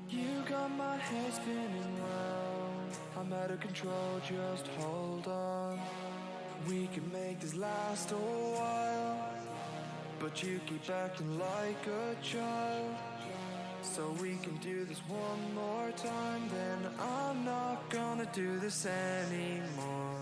You got my head spinning round. I'm out of control, just hold on. We can make this last a while, but you keep acting like a child. So we can do this one more time, then I'm not gonna do this anymore.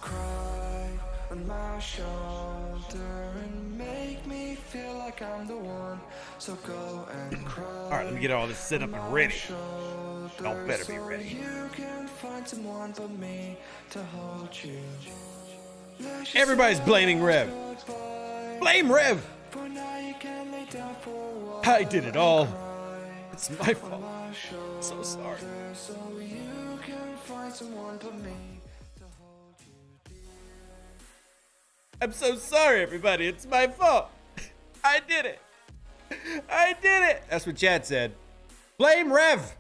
Cry on my shoulder and make me feel like I'm the one. So go and cry. All right, let me get all this set up and ready. Y'all better be ready. You can find someone but me to hold you. Everybody's blaming Rev. Blame Rev. I did it all. It's my fault. I'm so sorry. I'm so sorry, everybody. It's my fault. I did it. I did it. That's what Chad said. Blame Rev.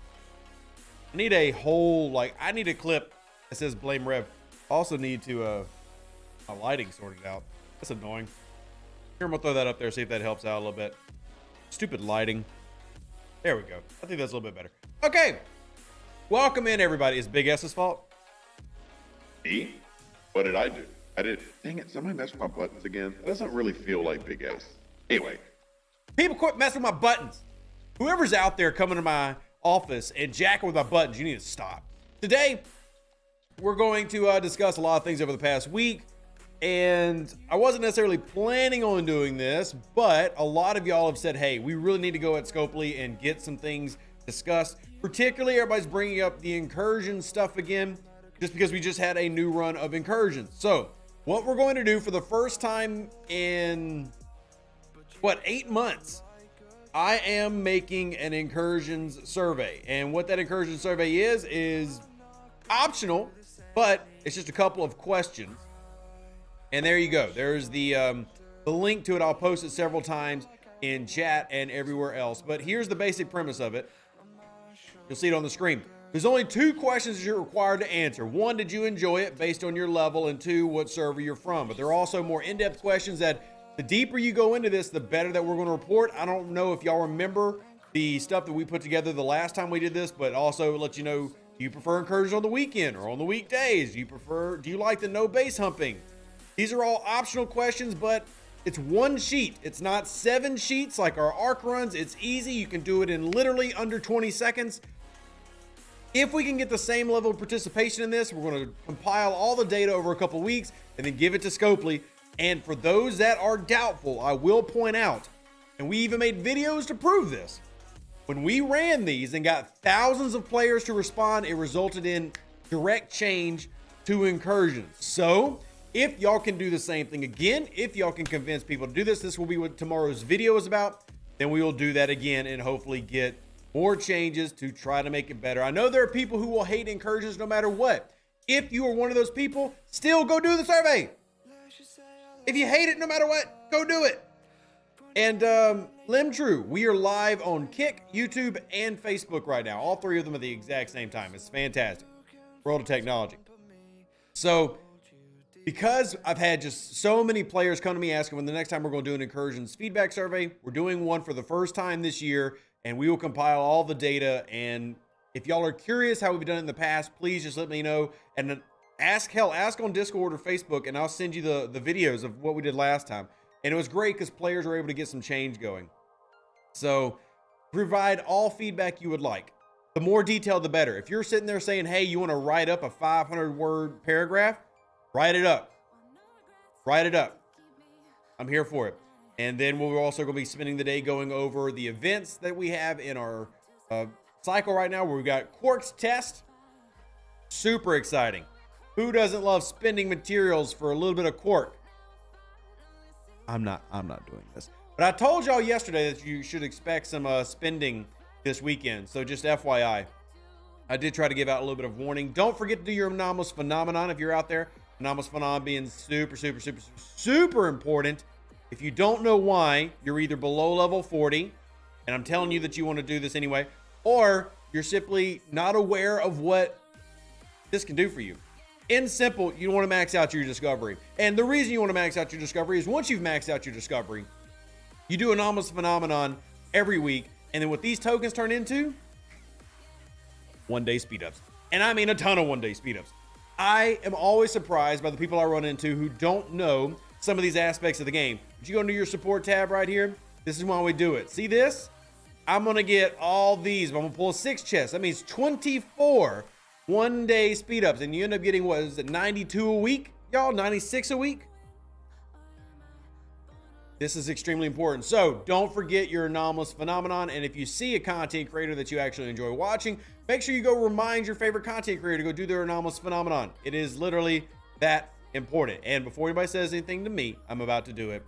I need a whole, I need a clip that says blame Rev. Also need to, my lighting sorted out. That's annoying. Here, I'm gonna throw that up there, see if that helps out a little bit. Stupid lighting. There we go. I think that's a little bit better. Okay. Welcome in, everybody. It's Big S's fault. Me? What did I do? I did. Dang it, somebody messed with my buttons again. That doesn't really feel like Big S. Anyway. People quit messing with my buttons. Whoever's out there coming to my office and jacking with my buttons, you need to stop. Today, we're going to discuss a lot of things over the past week. And I wasn't necessarily planning on doing this, but a lot of y'all have said, hey, we really need to go at Scopely and get some things discussed. Particularly, everybody's bringing up the Incursion stuff again, just because we just had a new run of Incursion. So what we're going to do for the first time in, 8 months, I am making an Incursions survey. And what that Incursion survey is optional, but it's just a couple of questions. And there you go. There's the link to it. I'll post it several times in chat and everywhere else. But here's the basic premise of it. You'll see it on the screen. There's only 2 questions you're required to answer. 1, did you enjoy it based on your level? And 2, what server you're from. But there are also more in-depth questions that the deeper you go into this, the better that we're going to report. I don't know if y'all remember the stuff that we put together the last time we did this, but also let you know, do you prefer Incursions on the weekend or on the weekdays? Do you like the no base humping? These are all optional questions, but it's 1 sheet. It's not 7 sheets like our ARC runs. It's easy. You can do it in literally under 20 seconds. If we can get the same level of participation in this, we're going to compile all the data over a couple weeks and then give it to Scopely. And for those that are doubtful, I will point out, and we even made videos to prove this, when we ran these and got thousands of players to respond, it resulted in direct change to Incursions. So if y'all can do the same thing again, if y'all can convince people to do this, this will be what tomorrow's video is about, then we will do that again and hopefully get more changes to try to make it better. I know there are people who will hate Incursions no matter what. If you are one of those people, still go do the survey. If you hate it no matter what, go do it. And Lim True, we are live on Kick, YouTube, and Facebook right now. All 3 of them at the exact same time. It's fantastic. World of technology. So because I've had just so many players come to me asking when the next time we're going to do an Incursions feedback survey, we're doing one for the first time this year, and we will compile all the data. And if y'all are curious how we've done it in the past, please just let me know. And ask on Discord or Facebook, and I'll send you the videos of what we did last time. And it was great because players were able to get some change going. So provide all feedback you would like. The more detailed, the better. If you're sitting there saying, hey, you want to write up a 500-word paragraph, write it up. Write it up. I'm here for it. And then we're also going to be spending the day going over the events that we have in our cycle right now, where we've got Quark's Test. Super exciting. Who doesn't love spending materials for a little bit of Quark? I'm not doing this. But I told y'all yesterday that you should expect some spending this weekend. So just FYI, I did try to give out a little bit of warning. Don't forget to do your Anomalous phenomenon if you're out there. Anomalous phenomenon being super important. If you don't know why, you're either below level 40, and I'm telling you that you want to do this anyway, or you're simply not aware of what this can do for you. In simple, you want to max out your discovery. And the reason you want to max out your discovery is once you've maxed out your discovery, you do Anomalous phenomenon every week, And then what these tokens turn into, 1-day speed-ups. And I mean a ton of 1-day speed-ups. I am always surprised by the people I run into who don't know some of these aspects of the game. But you go into your support tab right here. This is why we do it. See this? I'm going to get all these. I'm going to pull 6 chests. That means 24 1-day speed-ups. And you end up getting, what is it, 92 a week? Y'all, 96 a week? This is extremely important. So don't forget your anomalous phenomenon. And if you see a content creator that you actually enjoy watching, make sure you go remind your favorite content creator to go do their anomalous phenomenon. It is literally that important. And before anybody says anything to me, I'm about to do it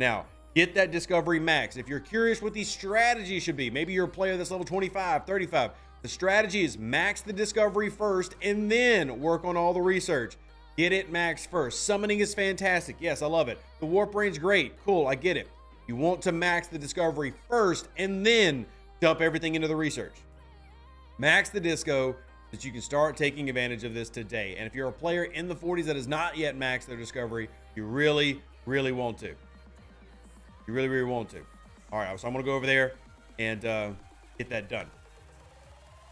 now. Get that discovery max. If you're curious what the strategy should be, maybe you're a player that's level 25, 35. The strategy is max the discovery first and then work on all the research. Get it max first. Summoning is fantastic. Yes, I love it. The warp range, great. Cool, I get it. You want to max the discovery first and then dump everything into the research. Max the disco so that you can start taking advantage of this today. And if you're a player in the 40s that has not yet maxed their discovery, you really, really want to. You really, really want to. All right, so I'm going to go over there and get that done.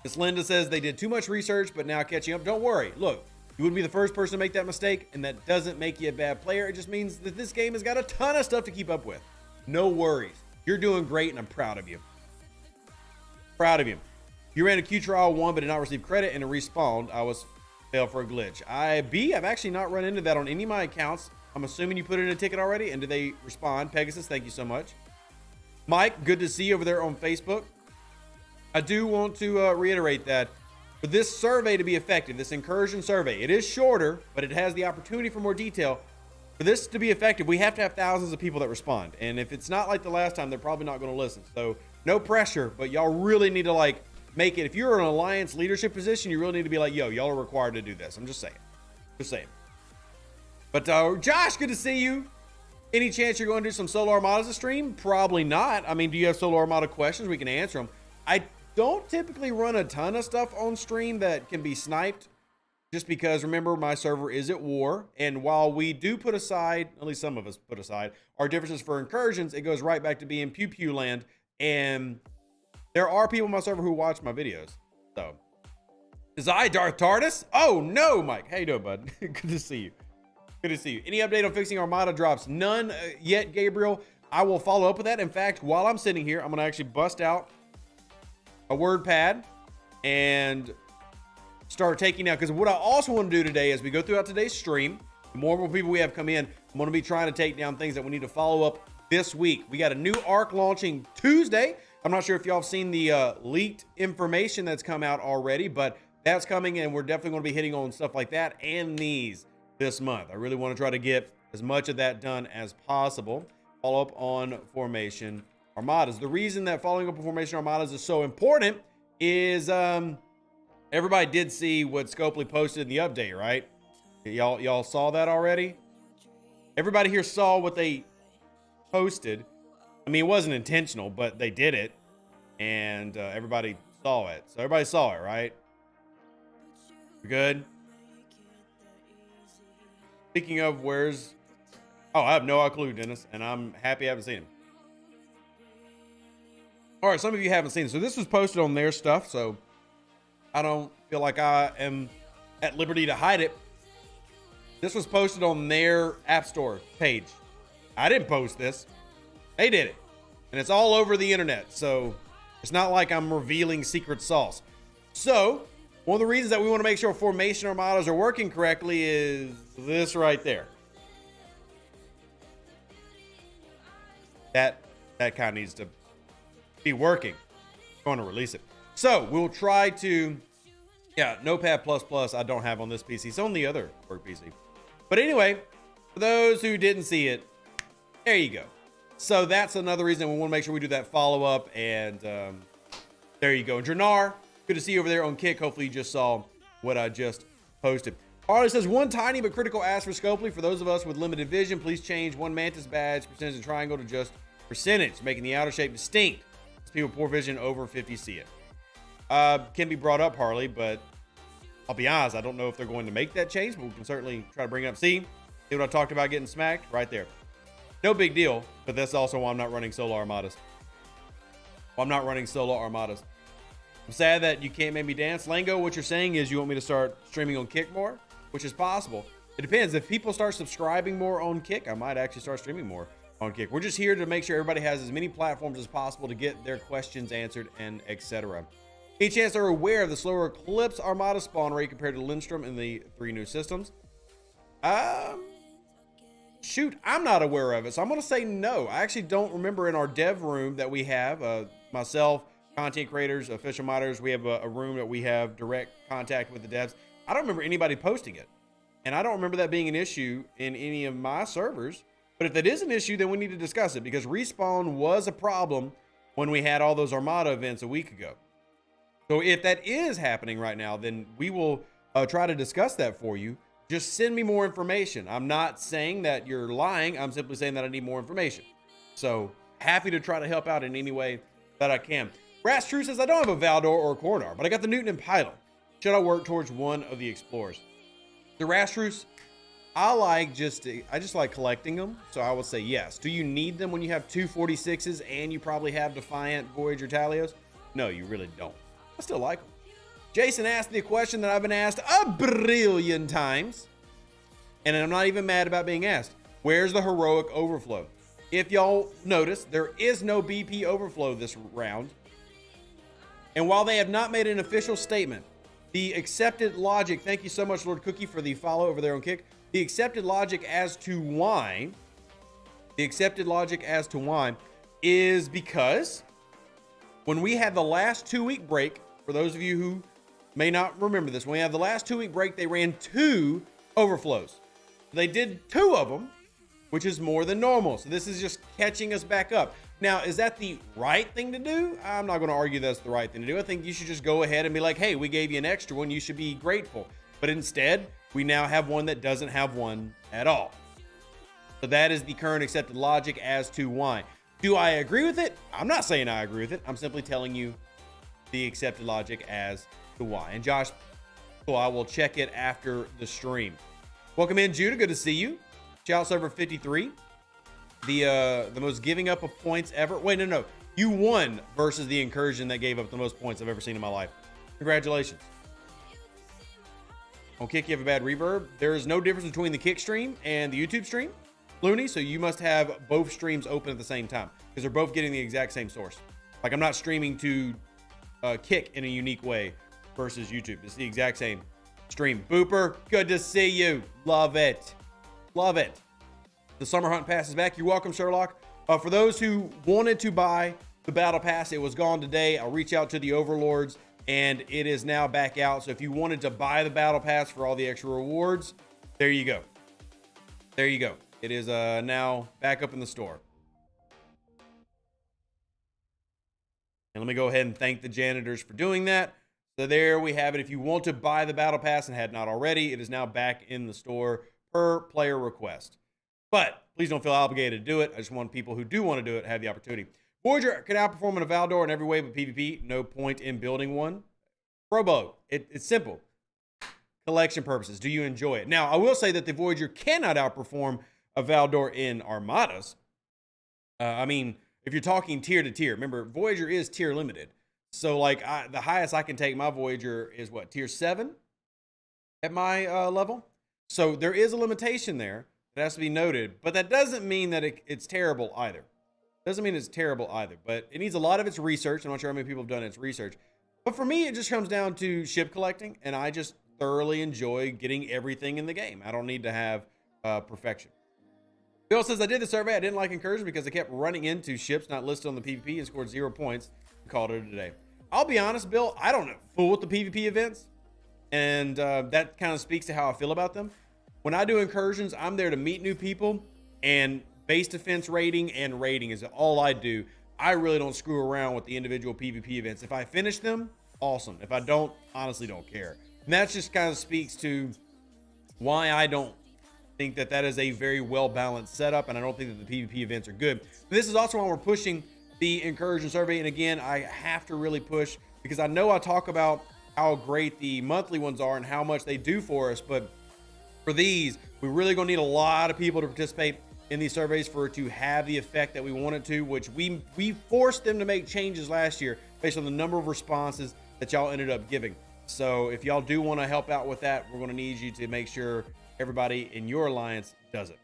Miss Linda says they did too much research, but now catching up. Don't worry. Look. You wouldn't be the first person to make that mistake, and that doesn't make you a bad player. It just means that this game has got a ton of stuff to keep up with. No worries. You're doing great, and I'm proud of you. Proud of you. You ran a Q trial 1, but did not receive credit, and it respawned. I was failed for a glitch. I've actually not run into that on any of my accounts. I'm assuming you put in a ticket already, and did they respond? Pegasus, thank you so much. Mike, good to see you over there on Facebook. I do want to reiterate that for this survey to be effective, this incursion survey, it is shorter, but it has the opportunity for more detail. For this to be effective, we have to have thousands of people that respond. And if it's not like the last time, they're probably not going to listen. So no pressure, but y'all really need to like make it. If you're in an alliance leadership position, you really need to be like, yo, y'all are required to do this. I'm just saying. Just saying. But Josh, good to see you. Any chance you're going to do some Solo Armadas to stream? Probably not. I mean, do you have Solo Armada questions? We can answer them. I don't typically run a ton of stuff on stream that can be sniped just because, remember, my server is at war. And while we do put aside, at least some of us put aside, our differences for incursions, it goes right back to being pew pew land. And there are people on my server who watch my videos. So, is I Darth Tardis? Oh, no, Mike. How you doing, bud? Good to see you. Good to see you. Any update on fixing Armada drops? None yet, Gabriel. I will follow up with that. In fact, while I'm sitting here, I'm going to actually bust out a word pad and start taking out, because what I also want to do today as we go throughout today's stream, the more and more people we have come in, I'm going to be trying to take down things that we need to follow up this week. We got a new arc launching Tuesday. I'm not sure if y'all have seen the leaked information that's come out already, but that's coming, and we're definitely going to be hitting on stuff like that and these this month. I really want to try to get as much of that done as possible. Follow up on formation armadas. The reason that following up on formation armadas is so important is everybody did see what Scopely posted in the update, right? Y'all saw that already? Everybody here saw what they posted. I mean, it wasn't intentional, but they did it, and everybody saw it. So everybody saw it, right? We good? Speaking of, where's... Oh, I have no clue, Dennis, and I'm happy I haven't seen him. All right, some of you haven't seen it. So this was posted on their stuff, so I don't feel like I am at liberty to hide it. This was posted on their App Store page. I didn't post this. They did it. And it's all over the internet, so it's not like I'm revealing secret sauce. So one of the reasons that we want to make sure formation armadas are working correctly is this right there. That kind of needs to be working. I'm going to release it. So we'll try to, Notepad++ I don't have on this PC. It's on the other work PC. But anyway, for those who didn't see it, there you go. So that's another reason we want to make sure we do that follow-up. And there you go. And Dranar, good to see you over there on Kick. Hopefully you just saw what I just posted. Harley says, one tiny but critical ask for Scopely. For those of us with limited vision, please change one Mantis badge percentage of triangle to just percentage, making the outer shape distinct. So people with poor vision over 50 see it. Can be brought up, Harley, but I'll be honest, I don't know if they're going to make that change, but we can certainly try to bring it up. See what I talked about getting smacked? Right there. No big deal, but that's also why I'm not running Solo Armadas I'm not running solo armadas. I'm sad that you can't make me dance. Lango, what you're saying is you want me to start streaming on Kick more, which is possible. It depends. If people start subscribing more on Kick, I might actually start streaming more on Kick. We're just here to make sure everybody has as many platforms as possible to get their questions answered and etc. Any chance they're aware of the slower Eclipse Armada spawn rate compared to Lindstrom in the 3 new systems? Shoot, I'm not aware of it, so I'm going to say no. I actually don't remember in our dev room that we have, myself, content creators, official modders, we have a room that we have direct contact with the devs. I don't remember anybody posting it. And I don't remember that being an issue in any of my servers. But if that is an issue, then we need to discuss it, because respawn was a problem when we had all those Armada events a week ago. So if that is happening right now, then we will try to discuss that for you. Just send me more information. I'm not saying that you're lying. I'm simply saying that I need more information. So happy to try to help out in any way that I can. Brass True says, I don't have a Valdor or a Coronar, but I got the Newton and Pylon. Should I work towards one of the Explorers? The Rastrus, I just like collecting them, so I would say yes. Do you need them when you have 2 46s and you probably have Defiant, Voyager, Talios? No, you really don't. I still like them. Jason asked the question that I've been asked a brillion times, and I'm not even mad about being asked. Where's the heroic overflow? If y'all notice, there is no BP overflow this round. And while they have not made an official statement, the accepted logic, thank you so much, Lord Cookie, for the follow over there on Kick. The accepted logic as to why is because when we had the last 2-week break, for those of you who may not remember this, when we had the last 2-week break, they ran 2 overflows. They did 2 of them, which is more than normal. So this is just catching us back up. Now, is that the right thing to do? I'm not going to argue that's the right thing to do. I think you should just go ahead and be like, hey, we gave you an extra one. You should be grateful. But instead, we now have one that doesn't have one at all. So that is the current accepted logic as to why. Do I agree with it? I'm not saying I agree with it. I'm simply telling you the accepted logic as to why. And Josh, well, I will check it after the stream. Welcome in, Judah. Good to see you. Shout server 53. The most giving up of points ever. Wait, no. You won versus the Incursion that gave up the most points I've ever seen in my life. Congratulations. On Kick, you have a bad reverb. There is no difference between the Kick stream and the YouTube stream, Looney, so you must have both streams open at the same time, because they're both getting the exact same source. Like, I'm not streaming to Kick in a unique way versus YouTube. It's the exact same stream. Booper, good to see you. Love it. Love it. The Summer Hunt Pass is back. You're welcome, Sherlock. For those who wanted to buy the Battle Pass, it was gone today. I'll reach out to the Overlords, and it is now back out. So if you wanted to buy the Battle Pass for all the extra rewards, there you go. There you go. It is now back up in the store. And let me go ahead and thank the janitors for doing that. So there we have it. If you want to buy the Battle Pass and had not already, it is now back in the store per player request. But please don't feel obligated to do it. I just want people who do want to do it have the opportunity. Voyager can outperform an Valdor in every way but PvP. No point in building one. Robo, it's simple. Collection purposes. Do you enjoy it? Now, I will say that the Voyager cannot outperform a Valdor in Armadas. I mean, if you're talking tier to tier, remember, Voyager is tier limited. So, like, the highest I can take my Voyager is what, tier 7 at my level? So there is a limitation there. It has to be noted, but that doesn't mean that it's terrible either. Doesn't mean it's terrible either, but it needs a lot of its research. I'm not sure how many people have done its research, but for me, it just comes down to ship collecting, and I just thoroughly enjoy getting everything in the game. I don't need to have perfection. Bill says, I did the survey. I didn't like Incursion because I kept running into ships not listed on the PvP and scored 0 points. And called it a day. I'll be honest, Bill, I don't fool with the PvP events, and that kind of speaks to how I feel about them. When I do Incursions, I'm there to meet new people, and base defense rating and rating is all I do. I really don't screw around with the individual PvP events. If I finish them, awesome. If I don't, honestly don't care. And that just kind of speaks to why I don't think that that is a very well-balanced setup, and I don't think that the PvP events are good. But this is also why we're pushing the Incursion survey, and again, I have to really push, because I know I talk about how great the monthly ones are and how much they do for us, but for these, we're really going to need a lot of people to participate. in these surveys for it to have the effect that we want it to, which we forced them to make changes last year based on the number of responses that y'all ended up giving. So if y'all do want to help out with that, we're going to need you to make sure everybody in your alliance does it.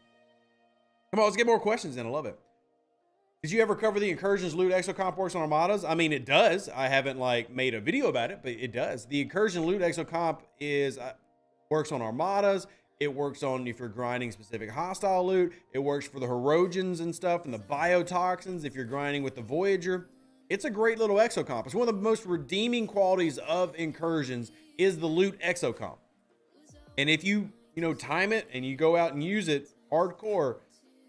Come on, let's get more questions in. I love it. Did you ever cover the Incursion's loot exocomp works on armadas? I mean, it does. I haven't like made a video about it, but it does. The Incursion loot exocomp is works on armadas. It works on if you're grinding specific hostile loot. It works for the Herogens and stuff and the biotoxins if you're grinding with the Voyager. It's a great little exocomp. It's one of the most redeeming qualities of Incursions is the loot exocomp. And if you time it and you go out and use it hardcore,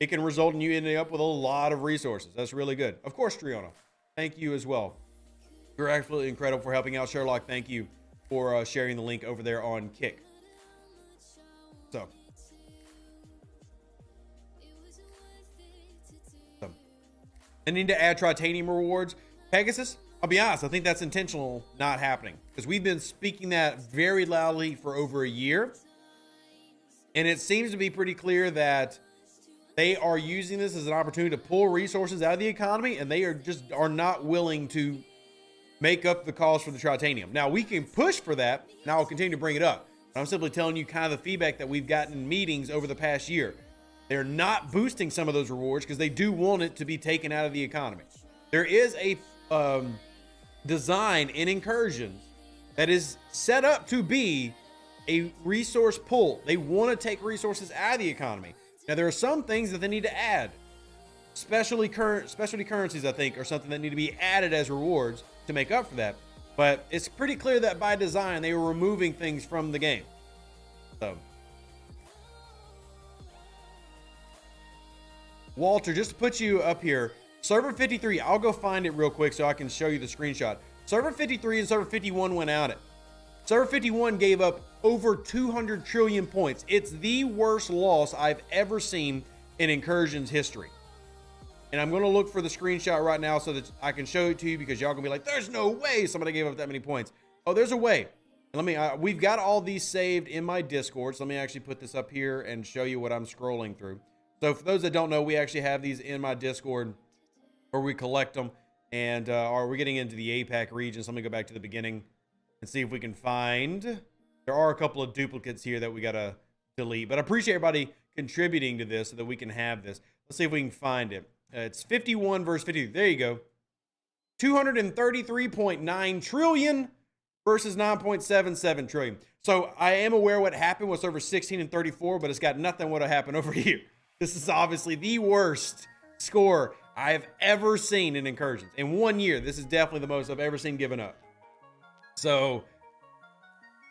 it can result in you ending up with a lot of resources. That's really good. Of course, Triona, thank you as well. You're absolutely incredible for helping out. Sherlock, thank you for sharing the link over there on Kick. So, I need to add Tritanium rewards. Pegasus, I'll be honest, I think that's intentional not happening because we've been speaking that very loudly for over a year. And it seems to be pretty clear that they are using this as an opportunity to pull resources out of the economy, and they are not willing to make up the cost for the Tritanium. Now, we can push for that, and I'll continue to bring it up. I'm simply telling you kind of the feedback that we've gotten in meetings over the past year. They're not boosting some of those rewards because they do want it to be taken out of the economy. There is a design in Incursions that is set up to be a resource pull. They want to take resources out of the economy. Now, there are some things that they need to add. Specialty currencies, I think, are something that need to be added as rewards to make up for that. But it's pretty clear that by design, they were removing things from the game. So, Walter, just to put you up here, server 53, I'll go find it real quick so I can show you the screenshot. Server 53 and server 51 went at it. Server 51 gave up over 200 trillion points. It's the worst loss I've ever seen in Incursion's history. And I'm going to look for the screenshot right now so that I can show it to you because y'all going to be like, there's no way somebody gave up that many points. Oh, there's a way. Let me, we've got all these saved in my Discord. So let me actually put this up here and show you what I'm scrolling through. So for those that don't know, we actually have these in my Discord where we collect them. And we're getting into the APAC region. So let me go back to the beginning and see if we can find. There are a couple of duplicates here that we got to delete. But I appreciate everybody contributing to this so that we can have this. Let's see if we can find it. It's 51 versus 50. There you go. 233.9 trillion versus 9.77 trillion. So I am aware what happened with server 16 and 34, but it's got nothing what happened over here. This is obviously the worst score I've ever seen in Incursions. In 1 year, this is definitely the most I've ever seen given up. So,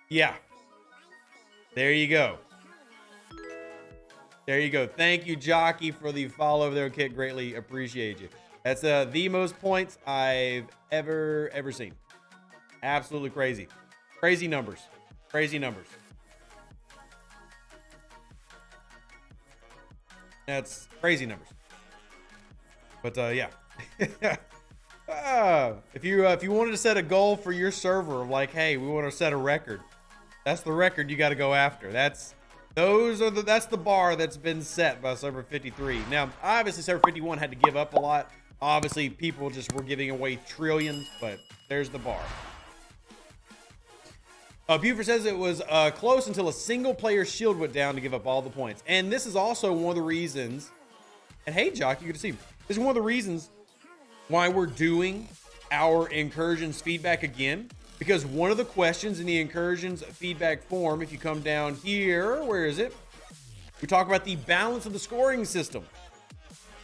yeah. There you go. There you go. Thank you, Jockey, for the follow over there, Kit. Greatly appreciate you. That's the most points I've ever seen. Absolutely crazy. Crazy numbers. Crazy numbers. That's crazy numbers. But yeah. If you wanted to set a goal for your server of like, hey, we want to set a record, that's the record you got to go after. That's the bar that's been set by server 53. Now, obviously, server 51 had to give up a lot. Obviously, people just were giving away trillions, but there's the bar. Buford says it was close until a single player shield went down to give up all the points. And this is also one of the reasons. And hey, Jock, you good to see you. This is one of the reasons why we're doing our Incursions feedback again. Because one of the questions in the Incursions feedback form, if you come down here, where is it? We talk about the balance of the scoring system.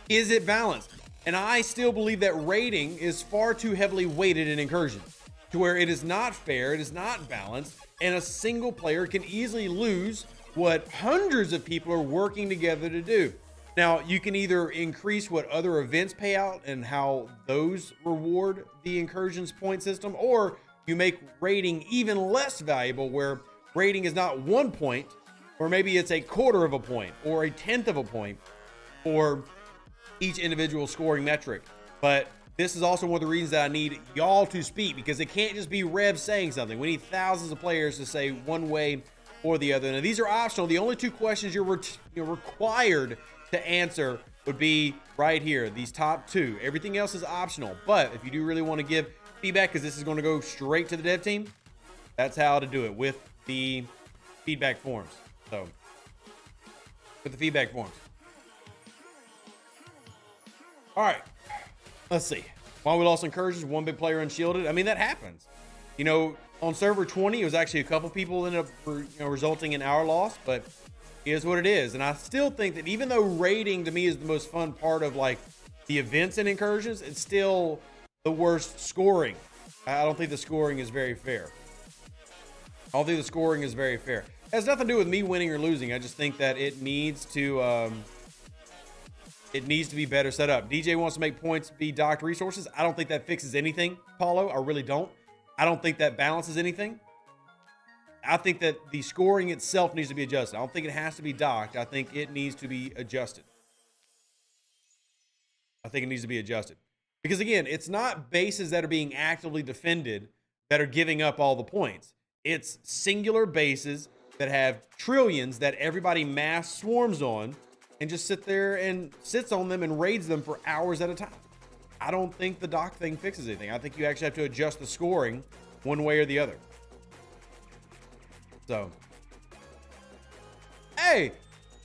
Is it balanced? And I still believe that rating is far too heavily weighted in Incursions, to where it is not fair, it is not balanced, and a single player can easily lose what hundreds of people are working together to do. Now, you can either increase what other events pay out and how those reward the Incursions point system, or you make rating even less valuable, where rating is not 1 point, or maybe it's a quarter of a point, or a tenth of a point, or each individual scoring metric. But this is also one of the reasons that I need y'all to speak, because it can't just be Rev saying something. We need thousands of players to say one way or the other. Now, these are optional. The only two questions you're required to answer would be right here. These top 2. Everything else is optional. But if you do really want to give feedback, because this is going to go straight to the dev team, that's how to do it, with the feedback forms. So, with the feedback forms. All right. Let's see. While we lost Incursions, one big player unshielded. I mean, that happens. You know, on server 20, it was actually a couple people ended up resulting in our loss, but it is what it is. And I still think that even though raiding to me is the most fun part of like the events and Incursions, it's still the worst scoring. I don't think the scoring is very fair. I don't think the scoring is very fair. It has nothing to do with me winning or losing. I just think that it needs to be better set up. DJ wants to make points be docked resources. I don't think that fixes anything, Paulo. I really don't. I don't think that balances anything. I think that the scoring itself needs to be adjusted. I don't think it has to be docked. I think it needs to be adjusted. Because again, it's not bases that are being actively defended that are giving up all the points. It's singular bases that have trillions that everybody mass swarms on and just sits on them and raids them for hours at a time. I don't think the dock thing fixes anything. I think you actually have to adjust the scoring one way or the other. So, hey,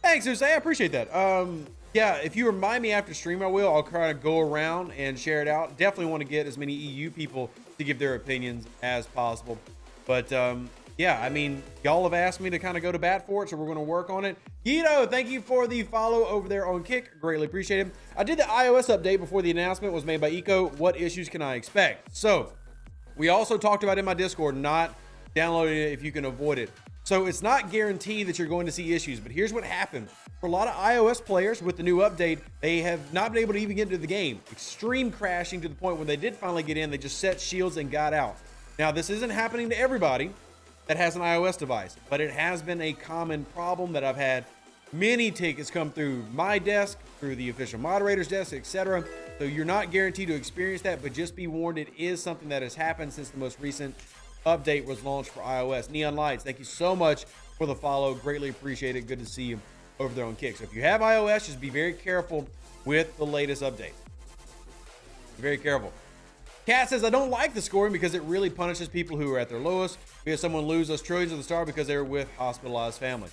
thanks, Jose. I appreciate that. Yeah, if you remind me after stream, I will. I'll try to go around and share it out. Definitely want to get as many EU people to give their opinions as possible. But yeah, I mean, y'all have asked me to kind of go to bat for it, so we're going to work on it. Guido, thank you for the follow over there on Kick. Greatly appreciate it. I did the iOS update before the announcement was made by Eco. What issues can I expect? So, we also talked about in my Discord not downloading it if you can avoid it. So, it's not guaranteed that you're going to see issues, but here's what happened. For a lot of iOS players with the new update, they have not been able to even get into the game. Extreme crashing to the point when they did finally get in, they just set shields and got out. Now, this isn't happening to everybody that has an iOS device, but it has been a common problem that I've had many tickets come through my desk, through the official moderator's desk, etc. So you're not guaranteed to experience that, but just be warned, it is something that has happened since the most recent update was launched for iOS. Neon Lights, thank you so much for the follow. Greatly appreciate it. Good to see you over there on Kick. So if you have iOS, just be very careful with the latest update. Be very careful. Kat says, I don't like the scoring because it really punishes people who are at their lowest. We have someone lose us trillions of the star because they're with hospitalized family.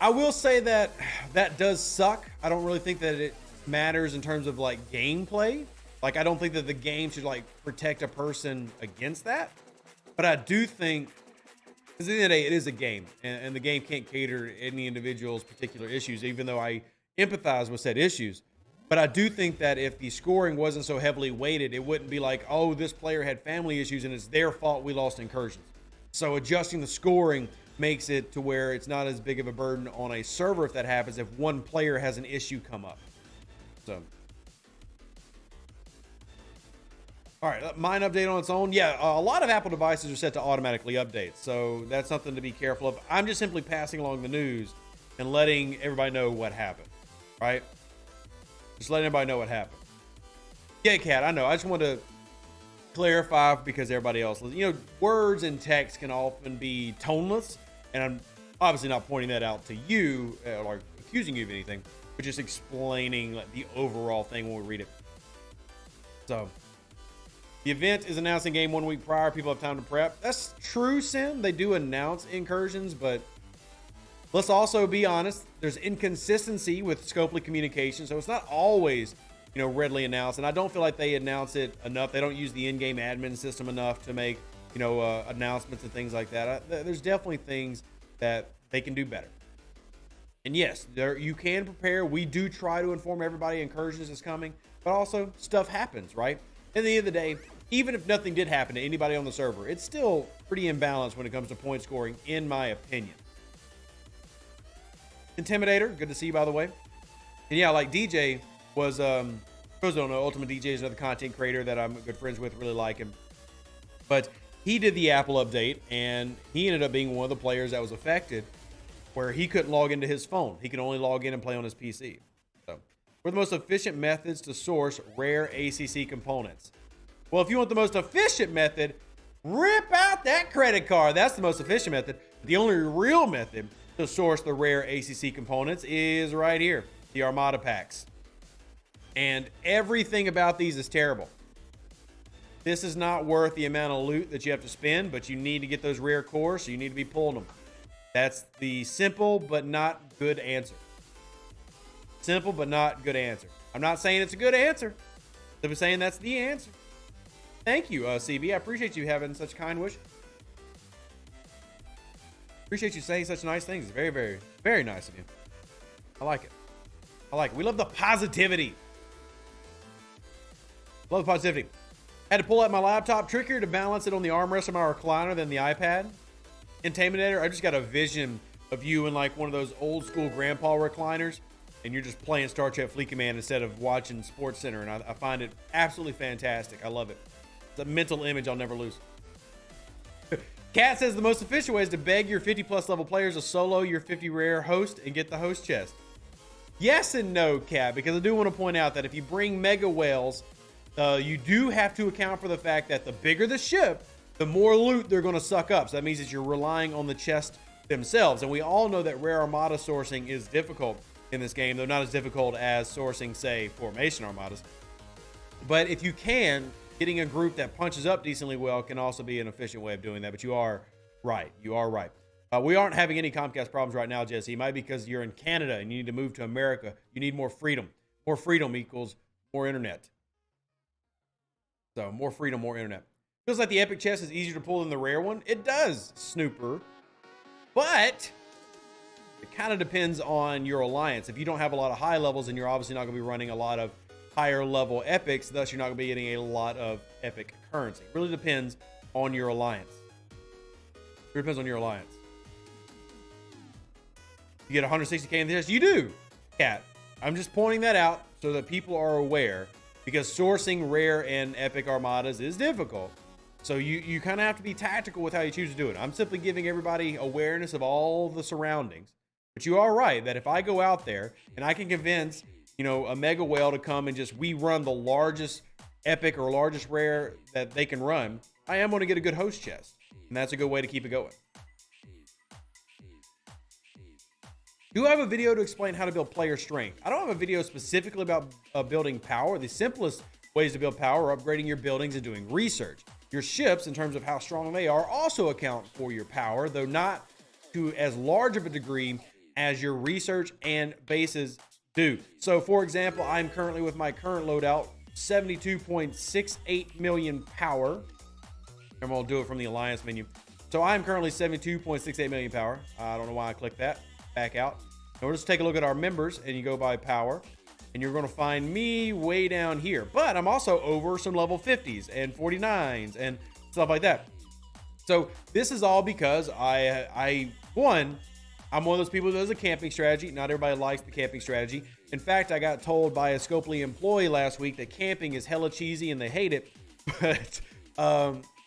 I will say that that does suck. I don't really think that it matters in terms of like gameplay. Like, I don't think that the game should like protect a person against that. But I do think, because at the end of the day, it is a game, and the game can't cater to any individual's particular issues, even though I empathize with said issues. But I do think that if the scoring wasn't so heavily weighted, it wouldn't be like, oh, this player had family issues and it's their fault we lost Incursions. So adjusting the scoring makes it to where it's not as big of a burden on a server if that happens, if one player has an issue come up. So, all right, mine update on its own. Yeah, a lot of Apple devices are set to automatically update, so that's something to be careful of. I'm just simply passing along the news and letting everybody know what happened, right? Just letting everybody know what happened. Yeah, Kat, I know. I just want to clarify because everybody else, you know, words and text can often be toneless, and I'm obviously not pointing that out to you or accusing you of anything, but just explaining like, the overall thing when we read it. So, the event is announcing game 1 week prior. People have time to prep. That's true, Sim. They do announce Incursions, but let's also be honest. There's inconsistency with Scopely communication, so it's not always, you know, readily announced. And I don't feel like they announce it enough. They don't use the in-game admin system enough to make, you know, announcements and things like that. There's definitely things that they can do better. And yes, you can prepare. We do try to inform everybody Incursions is coming, but also stuff happens, right? At the end of the day, even if nothing did happen to anybody on the server, it's still pretty imbalanced when it comes to point scoring, in my opinion. Intimidator, good to see you, by the way. And yeah, like DJ was, for those who don't know, Ultimate DJ is another content creator that I'm good friends with, really like him. But he did the Apple update, and he ended up being one of the players that was affected, where he couldn't log into his phone. He could only log in and play on his PC. So, what are the most efficient methods to source rare ACC components? Well, if you want the most efficient method, rip out that credit card. That's the most efficient method. The only real method to source the rare ACC components is right here. the armada packs. And everything about these is terrible. This is not worth the amount of loot that you have to spend, but you need to get those rare cores, so you need to be pulling them. That's the simple but not good answer. Simple but not good answer. I'm not saying it's a good answer. I'm saying that's the answer. Thank you, CB. I appreciate you having such kind wish. Appreciate you saying such nice things. It's very, very, very nice of you. I like it. I like it. We love the positivity. Love the positivity. Had to pull out my laptop. Trickier to balance it on the armrest of my recliner than the iPad. Intimidator. I just got a vision of you in like one of those old school grandpa recliners, and you're just playing Star Trek Fleet Command instead of watching Sports Center, and I find it absolutely fantastic. I love it. It's a mental image I'll never lose. Kat says the most efficient way is to beg your 50+ level players to solo your 50 rare host and get the host chest. Yes and no, Kat, because I do want to point out that if you bring mega whales, you do have to account for the fact that the bigger the ship, the more loot they're going to suck up. So that means that you're relying on the chest themselves. And we all know that rare armada sourcing is difficult in this game, though not as difficult as sourcing, say, formation armadas. But if you can, getting a group that punches up decently well can also be an efficient way of doing that. But you are right. You are right. We aren't having any Comcast problems right now, Jesse. It might be because you're in Canada and you need to move to America. You need more freedom. More freedom equals more internet. So more freedom, more internet. Feels like the epic chest is easier to pull than the rare one. It does, Snooper. But it kind of depends on your alliance. If you don't have a lot of high levels, then you're obviously not going to be running a lot of higher level epics. Thus, you're not going to be getting a lot of epic currency. It really depends on your alliance. It depends on your alliance. You get 160k in the chest? You do, Cat. I'm just pointing that out so that people are aware, because sourcing rare and epic armadas is difficult. So you kind of have to be tactical with how you choose to do it. I'm simply giving everybody awareness of all the surroundings. But you are right that if I go out there and I can convince, you know, a mega whale to come and just we run the largest epic or largest rare that they can run, I am going to get a good host chest. And that's a good way to keep it going. Do I have a video to explain how to build player strength? I don't have a video specifically about building power. The simplest ways to build power are upgrading your buildings and doing research. Your ships, in terms of how strong they are, also account for your power, though not to as large of a degree as your research and bases do. So, for example, I'm currently with my current loadout, 72.68 million power. And we'll do it from the Alliance menu. So I'm currently 72.68 million power. I don't know why I clicked that. Back out. Now we'll just take a look at our members, and you go by power, and you're going to find me way down here. But I'm also over some level 50s and 49s and stuff like that. So this is all because I'm one of those people that does a camping strategy. Not everybody likes the camping strategy. In fact, I got told by a Scopely employee last week that camping is hella cheesy and they hate it. But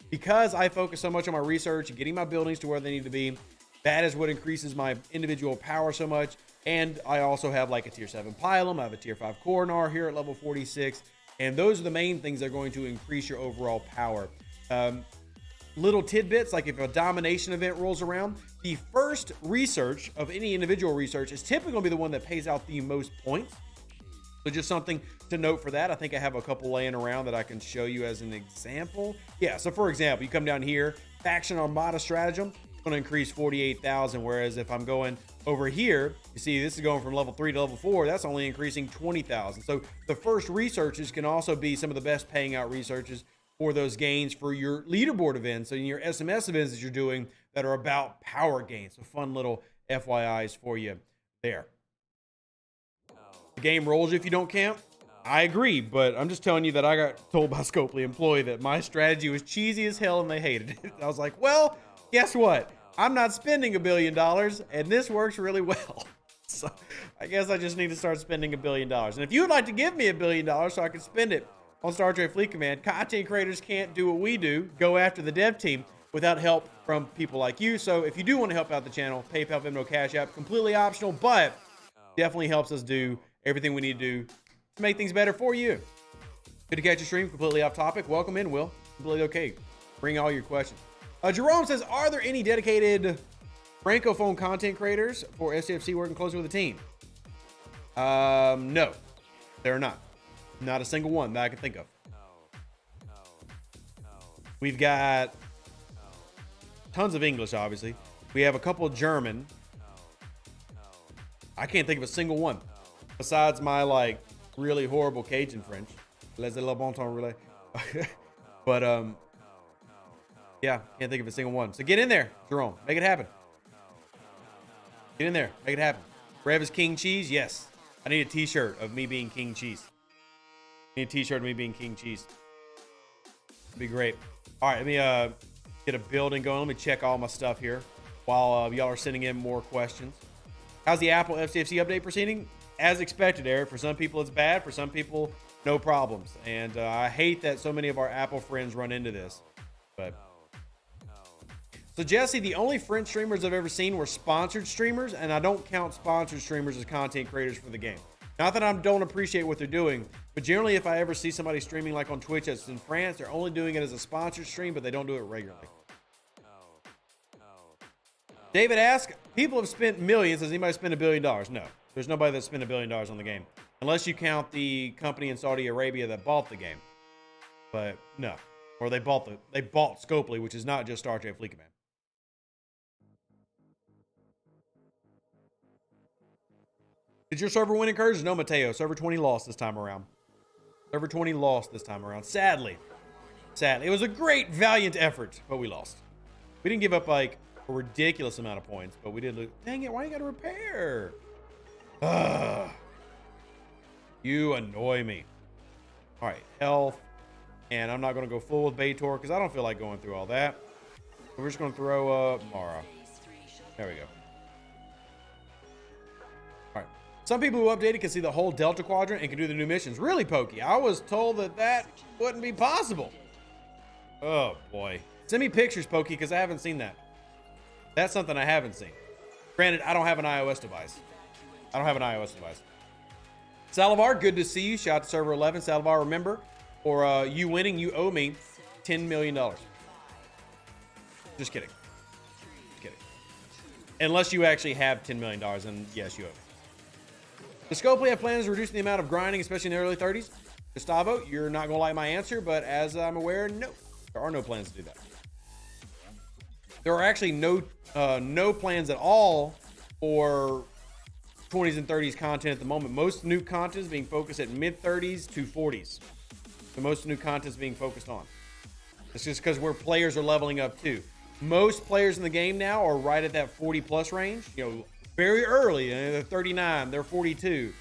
because I focus so much on my research and getting my buildings to where they need to be, that is what increases my individual power so much. And I also have like a tier 7 pylum. I have a tier 5 coronar here at level 46. And those are the main things that are going to increase your overall power. Little tidbits, like if a domination event rolls around, the first research of any individual research is typically going to be the one that pays out the most points. So just something to note for that. I think I have a couple laying around that I can show you as an example. Yeah, so for example, you come down here, faction armada stratagem, going to increase 48,000, whereas if I'm going over here, you see this is going from level 3 to level 4, that's only increasing 20,000. So the first researches can also be some of the best paying out researches for those gains for your leaderboard events, so in your SMS events that you're doing that are about power gains. So fun little FYIs for you there. The game rolls you if you don't camp. I agree, but I'm just telling you that I got told by a Scopely employee that my strategy was cheesy as hell and they hated it. I was like, well, guess what? I'm not spending $1 billion, and this works really well. So I guess I just need to start spending $1 billion. And if you would like to give me $1 billion so I can spend it on Star Trek Fleet Command, content creators can't do what we do, go after the dev team, without help from people like you. So if you do want to help out the channel, PayPal, Venmo, Cash App, completely optional, but definitely helps us do everything we need to do to make things better for you. Good to catch your stream, completely off topic. Welcome in, Will. Completely okay. Bring all your questions. Jerome says, are there any dedicated Francophone content creators for STFC working closely with the team? No, they're not. Not a single one that I can think of. We've got tons of English, obviously. We have a couple of German. I can't think of a single one besides my like really horrible Cajun French. Les le bon temps relais. But yeah, can't think of a single one. So get in there, Jerome. Make it happen. Get in there. Make it happen. Rev is King Cheese? Yes. I need a t-shirt of me being King Cheese. I need a t-shirt of me being King Cheese. It'd be great. All right, let me get a building going. Let me check all my stuff here while y'all are sending in more questions. How's the Apple STFC update proceeding? As expected, Eric. For some people, it's bad. For some people, no problems. And I hate that so many of our Apple friends run into this. But so, Jesse, the only French streamers I've ever seen were sponsored streamers, and I don't count sponsored streamers as content creators for the game. Not that I don't appreciate what they're doing, but generally if I ever see somebody streaming like on Twitch that's in France, they're only doing it as a sponsored stream, but they don't do it regularly. David asks, people have spent millions. Has anybody spent $1 billion? No. There's nobody that's spent $1 billion on the game. Unless you count the company in Saudi Arabia that bought the game. But no. Or they bought Scopely, which is not just Star Trek Fleet Command. Did your server win Incursion? No, Mateo. Server 20 lost this time around. Server 20 lost this time around. Sadly. Sadly. It was a great, valiant effort, but we lost. We didn't give up, like, a ridiculous amount of points, but we did lose. Dang it, why you gotta repair? Ugh. You annoy me. All right, health. And I'm not going to go full with Baitor because I don't feel like going through all that. So we're just going to throw Mara. There we go. All right. Some people who updated can see the whole Delta Quadrant and can do the new missions. Really, Pokey? I was told that that wouldn't be possible. Oh, boy. Send me pictures, Pokey, because I haven't seen that. That's something I haven't seen. Granted, I don't have an iOS device. Salivar, good to see you. Shout out to Server 11. Salivar, remember, for you winning, you owe me $10 million. Just kidding. Just kidding. Unless you actually have $10 million, and yes, you owe me. Does Scopely have plans to reduce the amount of grinding, especially in the early 30s? Gustavo, you're not going to like my answer, but as I'm aware, no. There are no plans to do that. There are actually no plans at all for 20s and 30s content at the moment. Most new content is being focused at mid 30s to 40s. The most new content is being focused on. It's just because where players are leveling up too. Most players in the game now are right at that 40 plus range. You know, very early. They're 39, they're 42.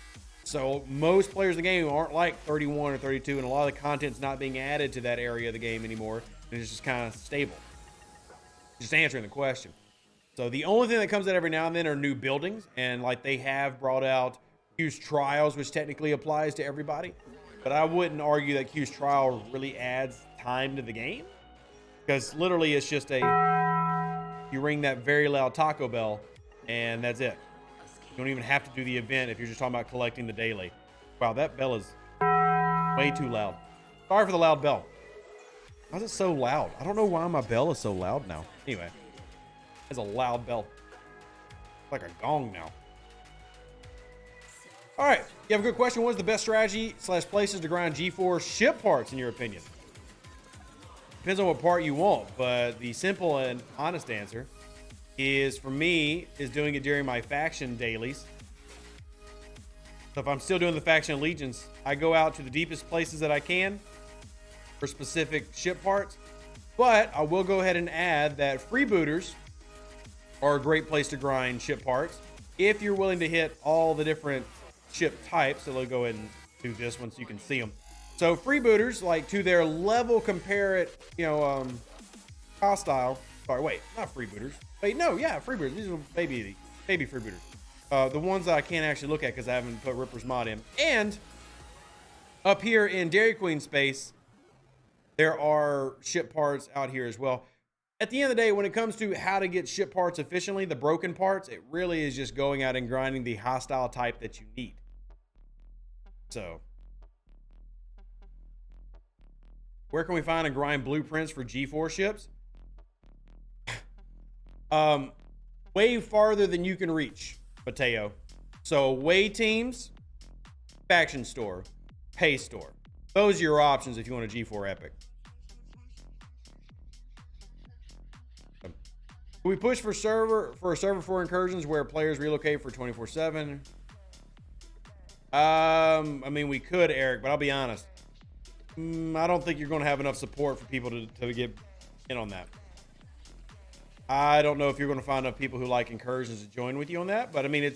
So most players in the game aren't like 31 or 32, and a lot of the content's not being added to that area of the game anymore. And it's just kind of stable. Just answering the question. So the only thing that comes out every now and then are new buildings, and like they have brought out Q's Trials, which technically applies to everybody. But I wouldn't argue that Q's Trial really adds time to the game, because literally it's just you ring that very loud Taco Bell, and that's it. You don't even have to do the event if you're just talking about collecting the daily. Wow, that bell is way too loud. Sorry for the loud bell. Why is it so loud? I don't know why my bell is so loud now. Anyway, it's a loud bell. It's like a gong now. All right, you have a good question. What is the best strategy / places to grind G4 ship parts in your opinion? Depends on what part you want, but the simple and honest answer is, for me, is doing it during my faction dailies. So if I'm still doing the faction allegiance, I go out to the deepest places that I can for specific ship parts. But I will go ahead and add that freebooters are a great place to grind ship parts if you're willing to hit all the different ship types. So let's go ahead and do this once you can see them. So freebooters, like to their level, compare it, you know, hostile. Sorry, wait, not freebooters. Wait, no, yeah, freebooters. These are baby freebooters. The ones that I can't actually look at because I haven't put Ripper's mod in. And up here in Dairy Queen space, there are ship parts out here as well. At the end of the day, when it comes to how to get ship parts efficiently, the broken parts, it really is just going out and grinding the hostile type that you need. So, where can we find and grind blueprints for G4 ships? Way farther than you can reach, Mateo. So away teams, faction store, pay store. Those are your options if you want a G4 Epic. We push for a server for incursions where players relocate for 24/7. I mean, we could, Eric, but I'll be honest. I don't think you're going to have enough support for people to get in on that. I don't know if you're going to find enough people who like incursions to join with you on that, but I mean,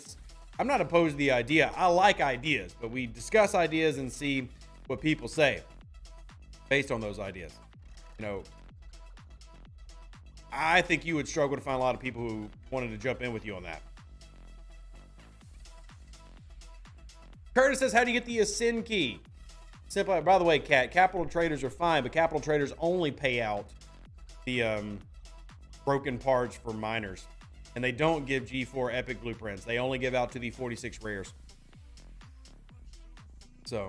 I'm not opposed to the idea. I like ideas, but we discuss ideas and see what people say based on those ideas. You know, I think you would struggle to find a lot of people who wanted to jump in with you on that. Curtis says, how do you get the Ascend key? Simply, by the way, Cat, capital traders are fine, but capital traders only pay out the broken parts for miners. And they don't give G4 Epic blueprints. They only give out to the 46 rares. So,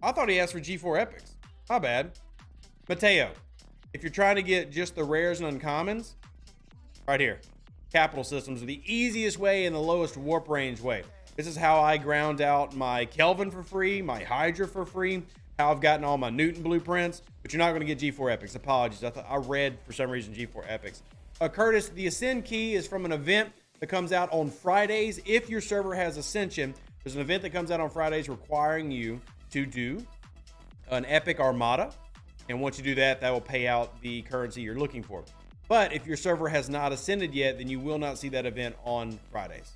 I thought he asked for G4 Epics. My bad. Mateo, if you're trying to get just the rares and uncommons, right here. Capital systems are the easiest way and the lowest warp range way. This is how I ground out my Kelvin for free, my Hydra for free, how I've gotten all my Newton blueprints, but you're not going to get G4 Epics. Apologies. I read for some reason G4 Epics. Curtis, the Ascend key is from an event that comes out on Fridays. If your server has Ascension, there's an event that comes out on Fridays requiring you to do an Epic Armada. And once you do that, that will pay out the currency you're looking for. But if your server has not ascended yet, then you will not see that event on Fridays.